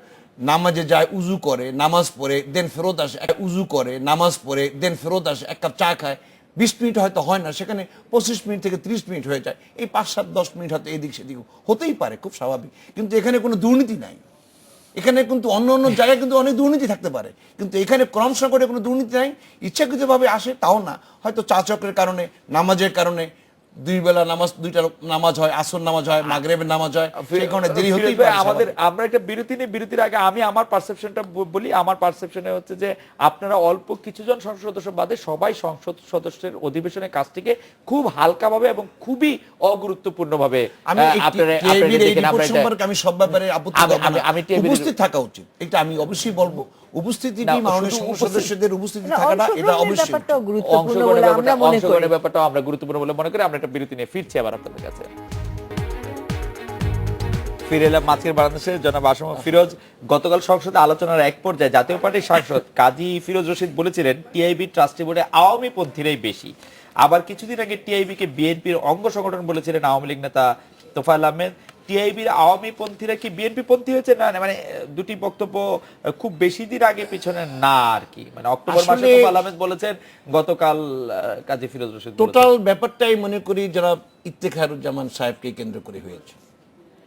নামাজে যায়, উজু করে, নামাজ পড়ে, দেন ফেরত আসে, উজু করে, নামাজ পড়ে, দেন ফেরত আসে, এক কাপ চা খায়, 20 মিনিট হয়তো হয় না, সেখানে 25 মিনিট থেকে 30 মিনিট হয়ে যায়। এই 5-7-10 মিনিট হয়তো এদিক সেদিক হতেই পারে, খুব স্বাভাবিক। কিন্তু এখানে কোনো দুর্নীতি নাই। এখানে কিন্তু অন্য অন্য জায়গায় কিন্তু অনেক দুর্নীতি থাকতে পারে, কিন্তু এখানে ক্রম সংকটে কোনো দুর্নীতি নাই। ইচ্ছাকৃতভাবে আসে তাও না, হয়তো চা চক্রের কারণে, নামাজের কারণে, 2 বেলা নামাজ, 2টা নামাজ হয়, আসর নামাজ হয়, মাগরিবের নামাজ হয়, সেই কারণে দেরি হতেই পারে। আমরা একটা বিরতি নিয়ে, বিরতির আগে আমি আমার পারসেপশনটা বলি। আমার পারসেপশনে হচ্ছে যে আপনারা অল্প কিছুজন সংসদ সদস্য বাদে সবাই সংসদ সদস্যের অধিবেশনের কাজটিকে খুব হালকাভাবে এবং খুবই অগুরুত্বপূর্ণভাবে আমি আমি সব ব্যাপারে আপত্তি করব না। উপস্থিত থাকা উচিত, এটা আমি অবশ্যই বলবো। উপস্থিতি মাননীয় সংসদ সদস্যদের উপস্থিতি থাকাটা এটা অবশ্যই ব্যাপারটা গুরুত্বপূর্ণ বলে আমরা মনে করি। অংশগ্রহণের ব্যাপারটা আমরা গুরুত্বপূর্ণ বলে মনে করি। আমরা একটা বিরতি নিয়ে ফিরছি আবার আপনাদের কাছে। ফিরে এলাম মাছের বাংলাদেশের জনাব আসম ফিরোজ। গতকাল সংসদে আলোচনার এক পর্যায়ে জাতীয় পার্টির সাংসদ কাজী ফিরোজ রশিদ বলেছিলেন টিআইবি ট্রাস্টি বোর্ডে আওয়ামী পন্থীরাই বেশি। আবার কিছুদিন আগে টিআইবি কে বিএনপির অঙ্গ সংগঠন বলেছিলেন আওয়ামী লীগ নেতা তোফায়েল আহমেদ। টিআইবির আওয়ামী পন্থীরা কি বিএনপি পন্থী হয়েছে? না, মানে দুটি বক্তব্য খুব বেশি দিন আগে পিছনে না আর কি, মানে অক্টোবর মাসে তোফায়েল আহমেদ বলেছেন, গতকাল কাজী ফিরোজ রশিদ। টোটাল ব্যাপারটাই মনে করি যারা ইফতেখারুজ্জামান সাহেবকে কেন্দ্র করে হয়েছে।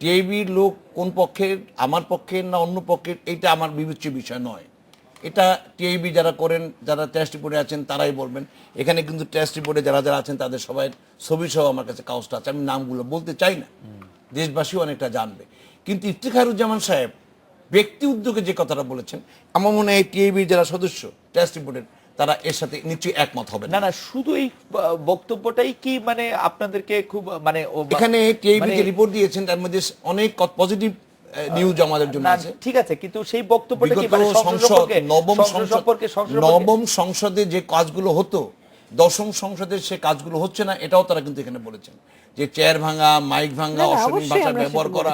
টিআইবির লোক কোন পক্ষের, আমার পক্ষের না অন্য পক্ষের, এইটা আমার বিবেচ্য বিষয় নয়। এটা টিআইবি যারা করেন, যারা টেস্ট রিপোর্টে আছেন তারাই বলবেন। এখানে কিন্তু টেস্ট রিপোর্টে যারা যারা আছেন তাদের সবাই ছবি সহ আমার কাছে কাগজটা আছে, আমি নামগুলো বলতে চাই না, দেশবাসী অনেকটা জানবে। কিন্তু ইফতেখারুজ্জামান সাহেব ব্যক্তি উদ্যোগে যে কথাটা বলেছেন, আমার মনে হয় টিআইবির যারা সদস্য টেস্ট রিপোর্টের তারা এর সাথে নিশ্চয়ই একমত হবে না। না, শুধু এই বক্তব্যটাই কি মানে আপনাদেরকে খুব মানে এখানে টিআইবি যে রিপোর্ট দিয়েছেন তার মধ্যে অনেক পজিটিভ নিউজ আমাদের জন্য আছে। ঠিক আছে, কিন্তু সেই বক্তব্যটা কি মানে নবম সংসদে যে কাজগুলো হতো, 10ম সংসদের সে কাজগুলো হচ্ছে না, এটাও তারা কিন্তু এখানে বলেছেন। যে চেয়ার ভাঙা, মাইক ভাঙা, অশালীন ভাষা ব্যবহার করা,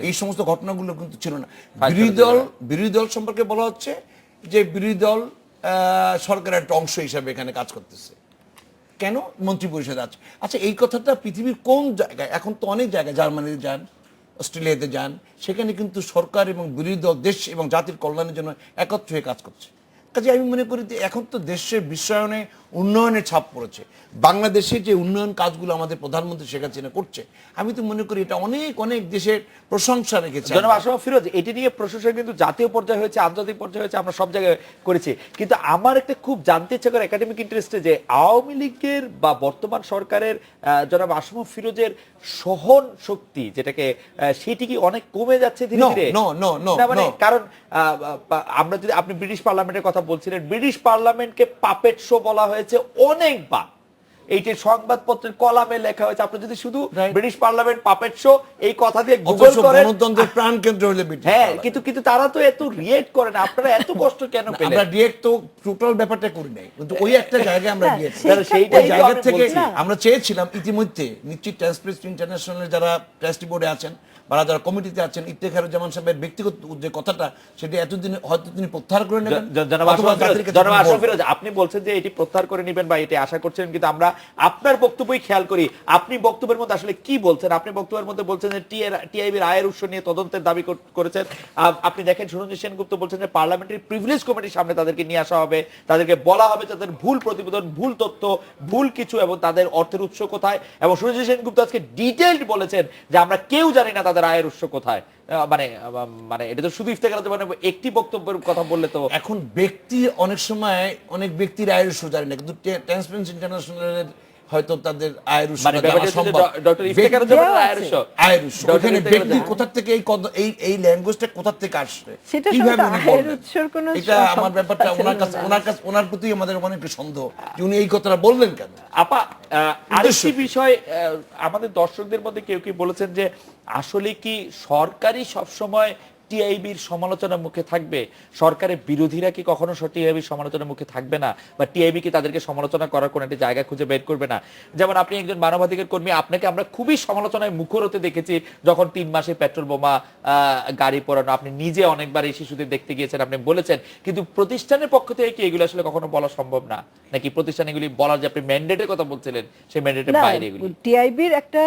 এই সমস্ত ঘটনাগুলো কিন্তু ছিল না। বিরোধী দল সম্পর্কে বলা হচ্ছে যে বিরোধী দল সরকারের একটা অংশ হিসাবে এখানে কাজ করতেছে। কেন? মন্ত্রী পরিষদ আছে। আচ্ছা, এই কথাটা পৃথিবীর কোন জায়গায়, এখন তো অনেক জায়গায়, জার্মানিতে যান, অস্ট্রেলিয়াতে যান, সেখানে কিন্তু সরকার এবং বিরোধী দল দেশ এবং জাতির কল্যাণের জন্য একত্র হয়ে কাজ করছে। কাজে আমি মনে করি যে এখন তো দেশের বিশ্বায়নে উন্নয়নের ছাপ পড়েছে। বাংলাদেশের যে উন্নয়ন কাজগুলো আমাদের প্রধানমন্ত্রী শেখ হাসিনা করছে, আমি তো মনে করি এটা অনেক অনেক দেশের প্রশংসা রেখেছে। জনাব আসম ফিরোজ, এটি নিয়ে প্রশংসা কিন্তু জাতীয় পর্যায়ে হয়েছে, আন্তর্জাতিক পর্যায়ে হয়েছে, আমরা সব জায়গায় করেছি। কিন্তু আমার একটা খুব জানতে ইচ্ছা করে একাডেমিক ইন্টারেস্টে যে আওয়ামী লীগের বা বর্তমান সরকারের জনাব আসম ফিরোজের সহন শক্তি যেটাকে, সেটি কি অনেক কমে যাচ্ছে ধীরে ধীরে? মানে কারণ আমরা যদি, আপনি ব্রিটিশ পার্লামেন্টের কথা বলছিলেন, ব্রিটিশ পার্লামেন্টকে পাপেট শো বলা হয়েছে অনেকবার। এইটি সংবাদপত্রের কলামে লেখা হয়েছে। আপনি যদি শুধু ব্রিটিশ পার্লামেন্ট পাপেট শো এই কথা দিয়ে গুগল করেন, গণতন্ত্রের প্রাণকেন্দ্র হলে ব্রিটিশ। হ্যাঁ, কিন্তু তারা তো এত রিয়েক্ট করে না। আপনারা এত কষ্ট কেন পেলেন? আমরা রিয়েক্ট তো টোটাল ব্যাপারটা করি নাই, কিন্তু ওই একটা জায়গায় আমরা রিয়েক্ট, সেইটাই জায়গা থেকে আমরা চেয়েছিলাম ইতিমধ্যে নিশ্চিত ট্রান্সপারেন্সি ইন্টারন্যাশনালের যারা ট্রাস্টি বোর্ডে আছেন বা যারা কমিটিতে আছেন, ইফতেখারুজ্জামান সাহেবের ব্যক্তিগত যে কথাটা, সেটা এতদিন হয়তো তিনি প্রত্যাহার করে নেবেন। জনাব আসম ফিরোজ, আপনি বলছেন যে এটি প্রত্যাহার করে নেবেন বা এটি আশা করছেন, কিন্তু আমরা আপনার বক্তব্যই খেয়াল করি। আপনি বক্তব্যের মধ্যে আসলে কি বলছেন? আপনি বক্তব্যের মধ্যে বলছেন যে টিআইবির আয়ের উৎস নিয়ে তদন্তের দাবি করেছেন। আপনি দেখেন সুরঞ্জিত সেনগুপ্ত বলছেন যে পার্লামেন্টারি প্রিভিলেজ কমিটির সামনে তাদেরকে নিয়ে আসা হবে, তাদেরকে বলা হবে তাদের ভুল প্রতিবেদন, ভুল তথ্য, ভুল কিছু এবং তাদের অর্থের উৎস কোথায়। এবং সুরঞ্জিত সেনগুপ্ত আজকে ডিটেইলড বলেছেন যে আমরা কেউ জানি না তাদের তাদের আয়ের উৎস কোথায়? মানে মানে এটা তো শুধু ইফতেখার, মানে একটি বক্তব্যের কথা বললে তো এখন ব্যক্তি অনেক সময় অনেক ব্যক্তির আয়ের উৎস জানি না, কিন্তু ট্রান্সপারেন্সি ইন্টারন্যাশনালের হয়তো তাদের আয়ের উৎস মানে জানা ব্যাপারটা হচ্ছে যে সম্ভব। ডক্টর ইফতেখার যেমন আয়ের উৎস, আয়ের উৎস ডক্টর ওখানে ইফতেখার ব্যক্তির যেমন- কোথা থেকে এই ল্যাঙ্গুয়েজটা কোথা থেকে আসছে, সেটা কিভাবে সম্ভবত উনি আয়ের বললেন? উৎসর কোনো এটা আমার সম্পর্ক ব্যাপারটা আছে ওনার প্রতি আমাদের অনেক সন্দেহ যে উনি এই কথাটা বললেন কেন। আপা আরেকটি বিষয়, আমাদের দর্শকদের মধ্যে কেউ কি বলেছেন যে আসলে কি সরকারি সবসময় টিআইবির সমালোচনার মুখে থাকবে, সরকারের বিরোধীরা কি কখনো টিআইবির সমালোচনার মুখে থাকবে না, বা টিআইবি কি তাদেরকে সমালোচনা করার কোন একটা জায়গা খুঁজে বের করবে না? যেমন আপনি একজন মানবাধিকার কর্মী, আপনাকে আমরা খুবই সমালোচনায় মুখর হতে দেখেছি যখন 3 মাসে পেট্রোল বোমা গাড়ি পোড়ানো, আপনি নিজে অনেকবার এই শিশুদের দেখতে গিয়েছেন, আপনি বলেছেন, কিন্তু প্রতিষ্ঠানের পক্ষ থেকে কি এগুলো আসলে কখনো বলা সম্ভব না, নাকি প্রতিষ্ঠান এগুলি বলার যে আপনি ম্যান্ডেটের কথা বলছিলেন সেই ম্যান্ডেটের বাইরে এগুলি? টিআইবির একটা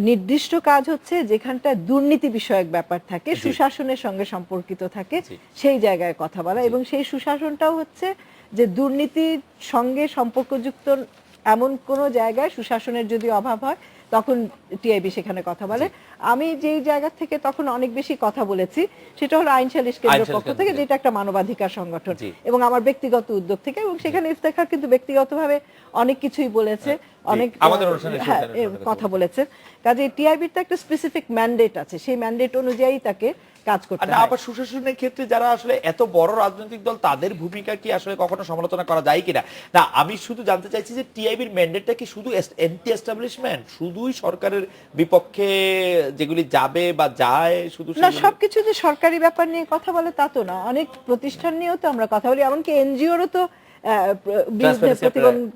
নির্দিষ্ট কাজ হচ্ছে যেখানটা দুর্নীতি বিষয়ক ব্যাপার থাকে, সুশাসনের সঙ্গে সম্পর্কিত থাকে, সেই জায়গায় কথা বলা, এবং সেই সুশাসনটাও হচ্ছে যে দুর্নীতির সঙ্গে সম্পর্কযুক্ত এমন কোন জায়গায় সুশাসনের যদি অভাব হয় তখন টিআইবি সেখানে কথা বলে। আমি যেই জায়গা থেকে তখন অনেক বেশি কথা বলেছি সেটা হলো আইন সালিশ কেন্দ্রের পক্ষ থেকে, যেটা একটা মানবাধিকার সংগঠন, এবং আমার ব্যক্তিগত উদ্যোগ থেকে, এবং সেখানে ইফতেখার কিন্তু ব্যক্তিগতভাবে অনেক কিছুই বলেছে, অনেক কথা বলেছে। কাজে টিআইবির তো একটা স্পেসিফিক ম্যান্ডেট আছে, সেই ম্যান্ডেট অনুযায়ী তাকে কাজ করতে হয়। আবার সুশাসনের ক্ষেত্রে যারা আসলে এত বড় রাজনৈতিক দল, তাদের ভূমিকা কি আসলে কখনো সমালোচনা করা যায় কিনা? না, আমি শুধু জানতে চাইছি যে টিআইবির ম্যান্ডেটটা কি শুধু অ্যান্টি এস্টাবলিশমেন্ট, শুধুই সরকারের বিপক্ষে যেগুলি যাবে বা যায়, শুধু না, সবকিছু যে সরকারি ব্যাপার নিয়ে কথা বলে তা তো না, অনেক প্রতিষ্ঠান নিয়েও তো আমরা কথা বলি, এমনকি এনজিওরও তো বিরুদ্ধে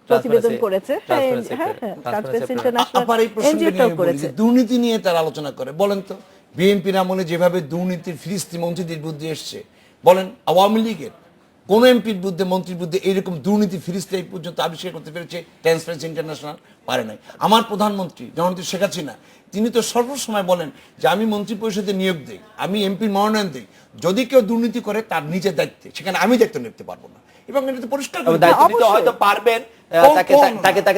প্রতিবেদন করেছে, ট্রান্সপারেন্সি ইন্টারন্যাশনাল এনজিওটাও করেছে। দুর্নীতি নিয়ে তারা আলোচনা করে। বলেন তো, বিএনপির আমলে যেভাবে দুর্নীতির ফিরিস্তি মন্ত্রীদের বিরুদ্ধে এসছে, বলেন আওয়ামী লীগের কোন এমপির বিরুদ্ধে, মন্ত্রীর বিরুদ্ধে এরকম দুর্নীতি ফিরিস্তি এই পর্যন্ত আবিষ্কার করতে পেরেছে ট্রান্সপারেন্সি ইন্টারন্যাশনাল? পারে নাই। আমার প্রধানমন্ত্রী জননেত্রী শেখ হাসিনা, তিনি তো সর্বসময় বলেন যে আমি মন্ত্রী পরিষদে নিয়োগ দিই, আমি এমপির মনোনয়ন দিই, যদি কেউ দুর্নীতি করে তার নিজের দায়িত্বে, সেখানে আমি দায়িত্ব নিতে পারবো না, এবং এটা তো পরিষ্কার দায়িত্ব নিতে হয়তো পারবেন,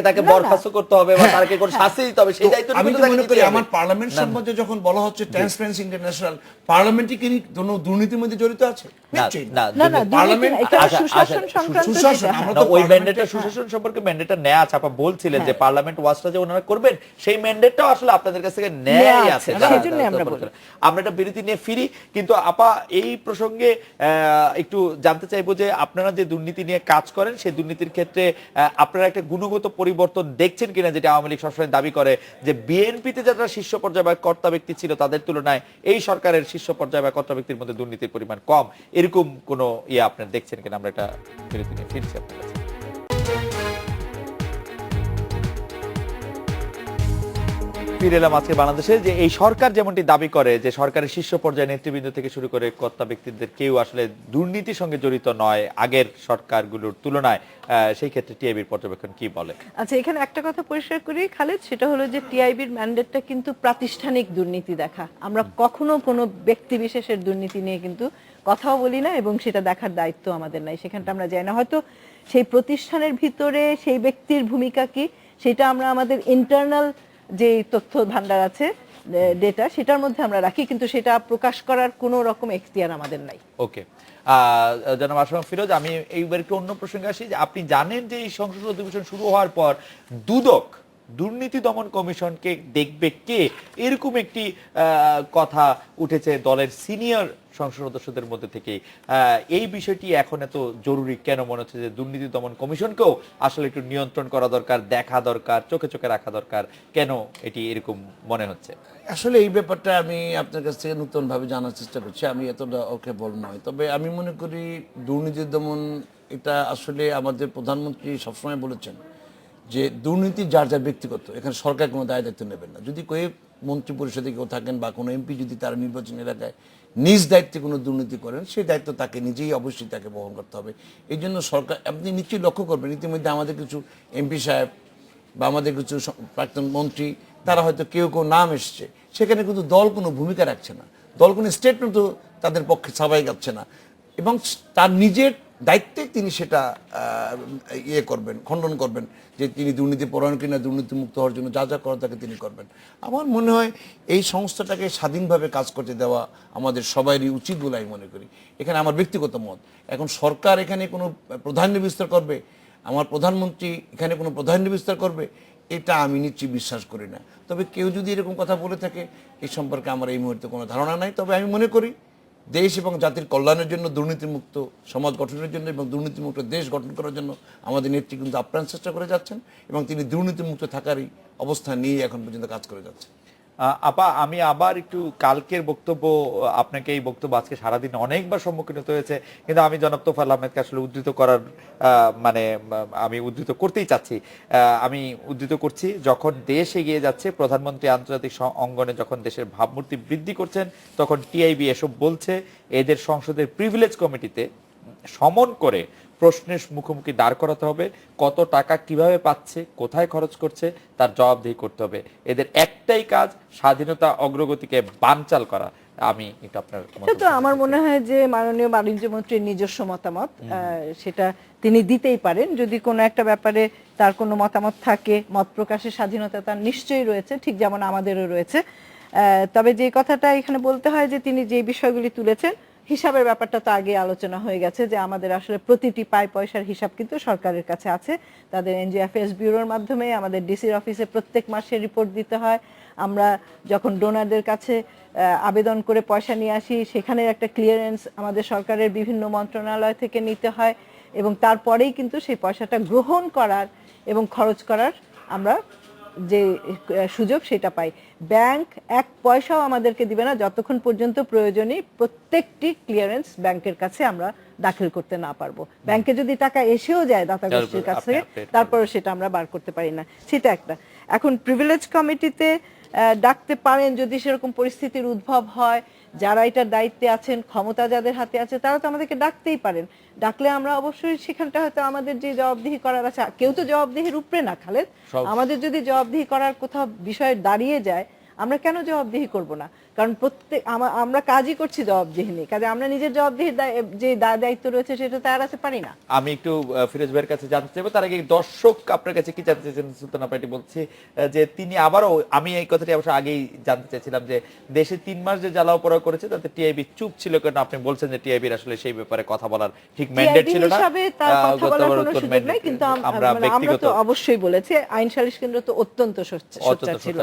তাকে বরখাস্ত করতে হবে বা তাকে কোন শাস্তি দিতে হবে, সেই দায়িত্ব আমি তো মনে করি আমার পার্লামেন্ট সম্বন্ধে যখন বলা হচ্ছে ট্রান্সপারেন্সি ইন্টারন্যাশনাল, পার্লামেন্টই কি কোনো দুর্নীতির মধ্যে জড়িত আছে? ওই ম্যান্ডেটটা সুশাসন সম্পর্কে ম্যান্ডেটটা নেওয়া আছে, আপা বলছিলেন যে পার্লামেন্ট ওয়াচটা যে ওনারা করবেন সেই ম্যান্ডেটটাও আসলে আপনাদের কাছ থেকে নেয়াই আছে। আমরা একটা বিরতি নিয়ে ফিরি, কিন্তু আপা এই প্রসঙ্গে একটু জানতে চাইবো যে আপনারা যে দুর্নীতি নিয়ে কাজ করেন সেই দুর্নীতির ক্ষেত্রে আপনারা একটা গুণগত পরিবর্তন দেখছেন কিনা, যেটা আওয়ামী লীগ সবসময় দাবি করে যে বিএনপিতে যারা শীর্ষ পর্যায়ে বা কর্তা ব্যক্তি ছিল তাদের তুলনায় এই সরকারের শীর্ষ পর্যায়ে বা কর্তা ব্যক্তির মধ্যে দুর্নীতির পরিমাণ কম, এরকম কোন আপনারা দেখছেন কিনা? আমরা একটা বিরতি নিয়ে ফিরছি আপনার কাছে। ফিরে এলাম আজকে বাংলাদেশে, যে এই সরকার যেমনটি দাবি করে যে সরকারের শীর্ষ পর্যায়ে নেতৃবৃন্দ থেকে শুরু করে কর্তা ব্যক্তিদের কেউ আসলে দুর্নীতির সঙ্গে জড়িত নয় আগের সরকারগুলোর তুলনায়, সেই ক্ষেত্রে টিআইবির পর্যবেক্ষণ কি বলে? আচ্ছা, এখানে একটা কথা পরিষ্কার করি খালেদ, সেটা হলো যে টিআইবির ম্যান্ডেটটা কিন্তু প্রাতিষ্ঠানিক দুর্নীতি দেখা, আমরা কখনো কোনো ব্যক্তি বিশেষের দুর্নীতি নিয়ে কিন্তু কথাও বলি না, এবং সেটা দেখার দায়িত্ব আমাদের নাই, সেখানটা আমরা যাই না। হয়তো সেই প্রতিষ্ঠানের ভিতরে সেই ব্যক্তির ভূমিকা কি সেটা আমরা আমাদের ইন্টারনাল যে তথ্য ভান্ডার আছে, ডেটা, সেটার মধ্যে আমরা রাখি, কিন্তু সেটা প্রকাশ করার কোনো রকম এখতিয়ার আমাদের নাই। ওকে, জনাব আশরাফ ফিরোজ, আমি এইবার একটু অন্য প্রসঙ্গে আসি। যে আপনি জানেন যে এই সংসদ অধিবেশন শুরু হওয়ার পর দুদক, দুর্নীতি দমন কমিশনকে দেখবে কে, এরকম একটি কথা উঠেছে দলের সিনিয়র সংসদ সদস্যদের মধ্যে থেকে। এই বিষয়টি এখন এত জরুরি কেন মনে হচ্ছে যে দুর্নীতি দমন কমিশনকেও আসলে একটু নিয়ন্ত্রণ করা দরকার, দেখা দরকার, চোখে চোখে রাখা দরকার, কেন এটি এরকম মনে হচ্ছে? আসলে এই ব্যাপারটা আমি আপনার কাছ থেকে নতুন ভাবে জানার চেষ্টা করছি, আমি এতটা ওকে বল নয়, তবে আমি মনে করি দুর্নীতি দমন এটা আসলে আমাদের প্রধানমন্ত্রী সবসময় বলেছেন যে দুর্নীতি যার যার ব্যক্তিগত, এখানে সরকার কোনো দায় দায়িত্ব নেবেন না। যদি কেউ মন্ত্রী পরিষদে কেউ থাকেন বা কোনো এমপি যদি তারা নির্বাচনী এলাকায় নিজ দায়িত্বে কোনো দুর্নীতি করেন, সেই দায়িত্ব তাকে নিজেই অবশ্যই তাকে বহন করতে হবে। এই জন্য সরকার, আপনি নিশ্চয়ই লক্ষ্য করবেন ইতিমধ্যে আমাদের কিছু এমপি সাহেব বা আমাদের কিছু প্রাক্তন মন্ত্রী, তারা হয়তো কেউ কেউ নাম এসছে, সেখানে কিন্তু দল কোনো ভূমিকা রাখছে না, দল কোনো স্টেটমেন্টও তাদের পক্ষে সবাই যাচ্ছে না, এবং তার নিজের দায়িত্বে তিনি সেটা ইয়ে করবেন, খণ্ডন করবেন, যে তিনি দুর্নীতি পরায়ণ কিনা, দুর্নীতিমুক্ত হওয়ার জন্য যা যা করার তাকে তিনি করবেন। আমার মনে হয় এই সংস্থাটাকে স্বাধীনভাবে কাজ করতে দেওয়া আমাদের সবারই উচিত বলে আমি মনে করি। এখানে আমার ব্যক্তিগত মত, এখন সরকার এখানে কোনো প্রাধান্য বিস্তার করবে, আমার প্রধানমন্ত্রী এখানে কোনো প্রাধান্য বিস্তার করবে, এটা আমি নিশ্চয়ই বিশ্বাস করি না। তবে কেউ যদি এরকম কথা বলে থাকে, এই সম্পর্কে আমার এই মুহূর্তে কোনো ধারণা নাই। তবে আমি মনে করি দেশ এবং জাতির কল্যাণের জন্য, দুর্নীতিমুক্ত সমাজ গঠনের জন্য এবং দুর্নীতিমুক্ত দেশ গঠন করার জন্য আমাদের নেত্রী কিন্তু আপ্রাণ চেষ্টা করে যাচ্ছেন এবং তিনি দুর্নীতিমুক্ত থাকারই অবস্থান নিয়ে এখন পর্যন্ত কাজ করে যাচ্ছেন। আপা, আমি আবার একটু কালকের বক্তব্য, আপনাকে এই বক্তব্য আজকে সারাদিন অনেকবার সম্মুখীন হতে হয়েছে, কিন্তু আমি জনাব তোফায়েল আহমেদকে আসলে উদ্ধৃত করার আমি উদ্ধৃত করতেই চাচ্ছি। আমি উদ্ধৃত করছি, যখন দেশ এগিয়ে যাচ্ছে, প্রধানমন্ত্রী আন্তর্জাতিক অঙ্গনে যখন দেশের ভাবমূর্তি বৃদ্ধি করছেন, তখন টিআইবি এসব বলছে। এদের সংসদের প্রিভিলেজ কমিটিতে সমন করে প্রশ্নের মুখোমুখি দাঁড় করাতে হবে। কত টাকা কিভাবে পাচ্ছে, কোথায় খরচ করছে, তার জবাবদিহি করতে হবে। এদের একটাই কাজ, স্বাধীনতা অগ্রগতিকে বানচাল করা। আমি এটা আপনার তো আমার মনে হয় যে মাননীয় বাণিজ্য মন্ত্রীর নিজস্ব মতামত, সেটা তিনি দিতেই পারেন। যদি কোনো একটা ব্যাপারে তার কোনো মতামত থাকে, মত প্রকাশের স্বাধীনতা তার নিশ্চয়ই রয়েছে, ঠিক যেমন আমাদেরও রয়েছে। তবে যে কথাটা এখানে বলতে হয় যে তিনি যে বিষয়গুলি তুলেছেন, হিসাবের ব্যাপারটা তো আগে আলোচনা হয়ে গেছে যে আমাদের আসলে প্রতিটি পাই পয়সার হিসাব কিন্তু সরকারের কাছে আছে। তাদের এনজিও অ্যাফেয়ার্স ব্যুরোর মাধ্যমে আমাদের ডিসির অফিসে প্রত্যেক মাসে রিপোর্ট দিতে হয়। আমরা যখন ডোনারদের কাছে আবেদন করে পয়সা নিয়ে আসি, সেখানের একটা ক্লিয়ারেন্স আমাদের সরকারের বিভিন্ন মন্ত্রণালয় থেকে নিতে হয় এবং তারপরেই কিন্তু সেই পয়সাটা গ্রহণ করার এবং খরচ করার আমরা যে সুযোগ সেটা পাই। ব্যাংক এক পয়সাও আমাদেরকে দিবে না যতক্ষণ পর্যন্ত প্রয়োজনীয় প্রত্যেকটি ক্লিয়ারেন্স ব্যাংকের কাছে আমরা দাখিল করতে না পারবো। ব্যাংকে যদি টাকা এসেও যায় দাতা গোষ্ঠীর কাছে, তারপরে সেটা আমরা বার করতে পারি না, সেটা একটা। এখন প্রিভিলেজ কমিটিতে ডাকতে পারেন যদি সেরকম পরিস্থিতির উদ্ভব হয়, যারা এটার দায়িত্বে আছেন, ক্ষমতা যাদের হাতে আছে, তারা তো আমাদেরকে ডাকতেই পারেন। ডাকলে আমরা অবশ্যই সেখানটা হয়তো আমাদের যে জবাবদিহি করার আছে, কেউ তো জবাবদিহির উপরে না খালেদ, আমাদের যদি জবাবদিহি করার কোথাও বিষয় দাঁড়িয়ে যায়, আমরা কেন জবাবদিহি করব না? কারণ প্রত্যেক আমরা কাজই করছি জবাবদিহি নিয়ে, কাজে আমরা নিজের জবাবদিহির যে দায়িত্ব রয়েছে সেটা তার আছে পারি না। আমি একটু ফিরোজ ভাইয়ের কাছে জানতে চাইবো, তার আগে দর্শক আপনার কাছে কি জানতে চাইছেন? সুলতানা পার্টি বলছে যে তিনি আবারও, আমি এই কথাটি অবশ্য আগেই জানতে চাইছিলাম, যে দেশে 3 মাস যে জ্বালাও পোড়া করেছে তাতে টিআইবি চুপ ছিল কেন? আপনি বলছেন যে টিআইবির আসলে সেই ব্যাপারে কথা বলার ঠিক ম্যান্ডেট ছিল না, কিন্তু আমরা তো অবশ্যই বলেছি আইন সালিশ কেন্দ্র তো অত্যন্ত সোচ্চার ছিল।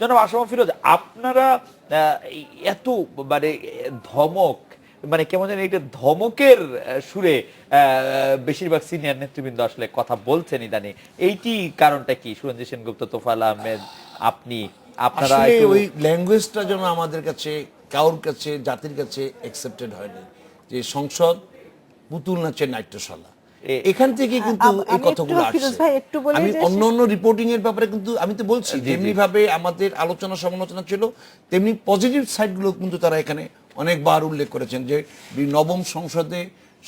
জনাব আশরাফ ফিরোজ, আপনারা এত মানে ধমক, মানে কেমন জানি একটা ধমকের সুরে বেশিরভাগ সিনিয়র নেতৃবৃন্দ আসলে কথা বলছেন ইদানিং, এইটি কারণটা কি? সুরঞ্জিত সেনগুপ্ত, তোফায়েল আহমেদ, আপনারা ওই ল্যাঙ্গুয়েজটা যেন আমাদের কাছে, কারোর কাছে, জাতির কাছে অ্যাকসেপ্টেড হয়নি, যে সংসদ পুতুল নাচের নাট্যশালা। এখান থেকে কিন্তু এই কথাগুলো আসছে। আমি অন্য রিপোর্টিং এর ব্যাপারে কিন্তু আমি তো বলছি, যেমনি ভাবে আমাদের আলোচনা সমালোচনা ছিল, তেমনি পজিটিভ সাইডগুলো কিন্তু তারা এখানে অনেকবার উল্লেখ করেছেন, যে নবম সংসদে,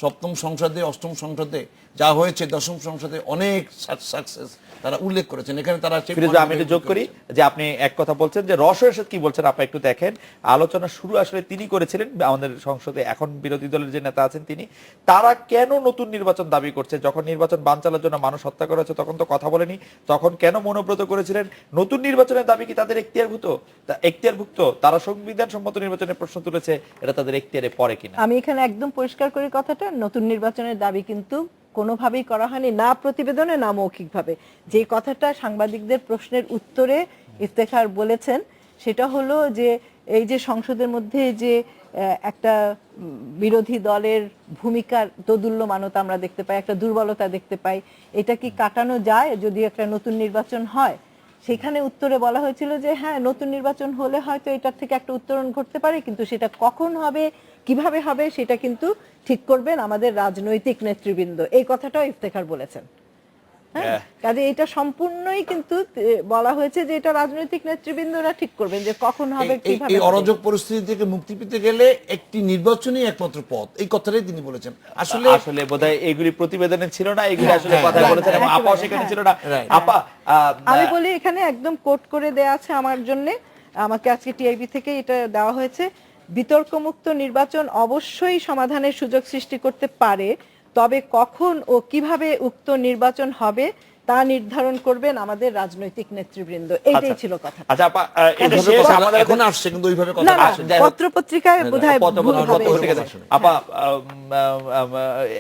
সপ্তম সংসদে, অষ্টম সংসদে যা হয়েছে, দশম সংসদে অনেক সাকসেস তারা উল্লেখ করেছেন। এখানে তারা আমি একটু যোগ করি যে আপনি এক কথা বলছেন যে রসের সাথে কি বলছেন, আপনি একটু দেখেন। আলোচনা শুরু আসলে তিনি করেছিলেন, আমাদের সংসদে এখন বিরোধী দলের যে নেতা আছেন তিনি, তারা কেন নতুন নির্বাচন দাবি করছে? যখন নির্বাচন বানচালের জন্য মানুষ হত্যা করা হচ্ছে তখন তো কথা বলেনি, তখন কেন মনোব্রত করেছিলেন? নতুন নির্বাচনের দাবি কি তাদের এখতিয়ারভুক্ত? তারা সংবিধান সম্মত নির্বাচনের প্রশ্ন তুলেছে, এটা তাদের এখতিয়ারে পড়ে কিনা? আমি এখানে একদম পরিষ্কার করি কথাটা, নতুন নির্বাচনের দাবি কিন্তু কোনোভাবেই করা হয়নি, না প্রতিবেদনে না মৌখিকভাবে। যে কথাটা সাংবাদিকদের প্রশ্নের উত্তরে ইফতেখার বলেছেন সেটা হলো যে এই যে সংসদের মধ্যে যে একটা বিরোধী দলের ভূমিকার দোদুল্যমানতা আমরা দেখতে পাই, একটা দুর্বলতা দেখতে পাই, এটা কি কাটানো যায় যদি একটা নতুন নির্বাচন হয়? সেখানে উত্তরে বলা হয়েছিল যে হ্যাঁ, নতুন নির্বাচন হলে হয়তো এটার থেকে একটা উত্তরণ ঘটতে পারে, কিন্তু সেটা কখন হবে, কিভাবে হবে, সেটা কিন্তু ঠিক করবেন আমাদের রাজনৈতিক নেতৃবৃন্দ। এই কথাটাও ইফতেখার বলেছেন। হ্যাঁ, কাজে এটা সম্পূর্ণই কিন্তু বলা হয়েছে যে এটা রাজনৈতিক নেতৃবৃন্দরা ঠিক করবেন যে কখন হবে, কিভাবে। এই অরাজক পরিস্থিতি থেকে মুক্তি পেতে গেলে একটি নির্বাচনই একমাত্র পথ, এই কথাটাই তিনি বলেছেন। আসলে বোধহয় এগুলি প্রতিবেদনে ছিল না, এগুলি আসলে কথা বলেছেন এবং আপা সেখানে ছিল না। আপা, আমি বলি এখানে একদম কোট করে দেয়া আছে আমার জন্য, আমাকে আজকে টিআইবি থেকে এটা দেওয়া হয়েছে। বিতর্কমুক্ত নির্বাচন অবশ্যই সমাধানের সুযোগ সৃষ্টি করতে পারে, তবে কখন ও কিভাবে উক্ত নির্বাচন হবে তা নির্ধারণ করবেন আমাদের রাজনৈতিক নেতৃবৃন্দ। এইটাই ছিল কথা। আচ্ছা আপা, এটা এইভাবে শেষ কথা আমাদের এখন আসছে কিন্তু ওইভাবে কথা না না, আসে না। যাই হোক। পত্রপত্রিকায় বোধহয় ভুলভাবে এসেছে। আপা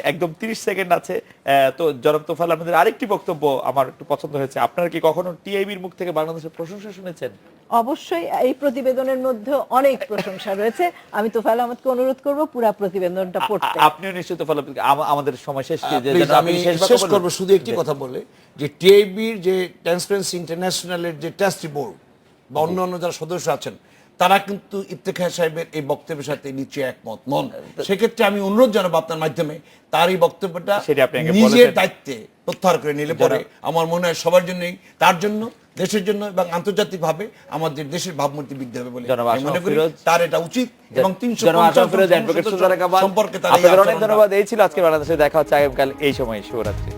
একদম 30 সেকেন্ড আছে। তো জনাব তোফায়েল আহমেদের আরেকটি বক্তব্য আমার একটু পছন্দ হয়েছে। আপনারা কি কখনো টিআইবির মুখ থেকে বাংলাদেশের প্রশংসা শুনেছেন? অবশ্যই এই প্রতিবেদনের মধ্যে অনেক প্রশংসা রয়েছে। আমি তোফায়েল আহমেদকে অনুরোধ করব পুরো প্রতিবেদনটা পড়তে। আপনিও নিশ্চয়ই তোফায়েল আহমেদ, আমাদের সময় শেষ। Please, আমি শেষ করবো শুধু একটি কথা বলে যে টিআইবির যে ট্রান্সপারেন্সি ইন্টারন্যাশনালের যে ট্রাস্টি বোর্ড বা অন্যান্য যারা সদস্য আছেন তারা কিন্তু ইফতেখার সাহেবের এই বক্তব্যের সাথে নিশ্চয়ই একমত নন। সেক্ষেত্রে আমি অনুরোধ জানাবো আপনার মাধ্যমে তার এই বক্তব্যটা সেটা আপনি আগে নিজের বলেছেন। দায়িত্বে প্রত্যাহার করে নিলে পরে আমার মনে হয় সবার জন্যই, তার জন্য, দেশের জন্য এবং আন্তর্জাতিকভাবে আমাদের দেশের ভাবমূর্তি বৃদ্ধি হবে বলে জনাব আমি মনে করি। ফিরোজ, তার এটা উচিত এবং জনাব আশরাফ ফিরোজ, অ্যাডভোকেট সুলতানা কামাল, সম্পর্কে তার এই আপনাদের অনেক আচরণটা- ধন্যবাদ। এই ছিল আজকে বাংলাদেশে দেখা হচ্ছে আগামীকাল এই সময়। শুভরাত্রি।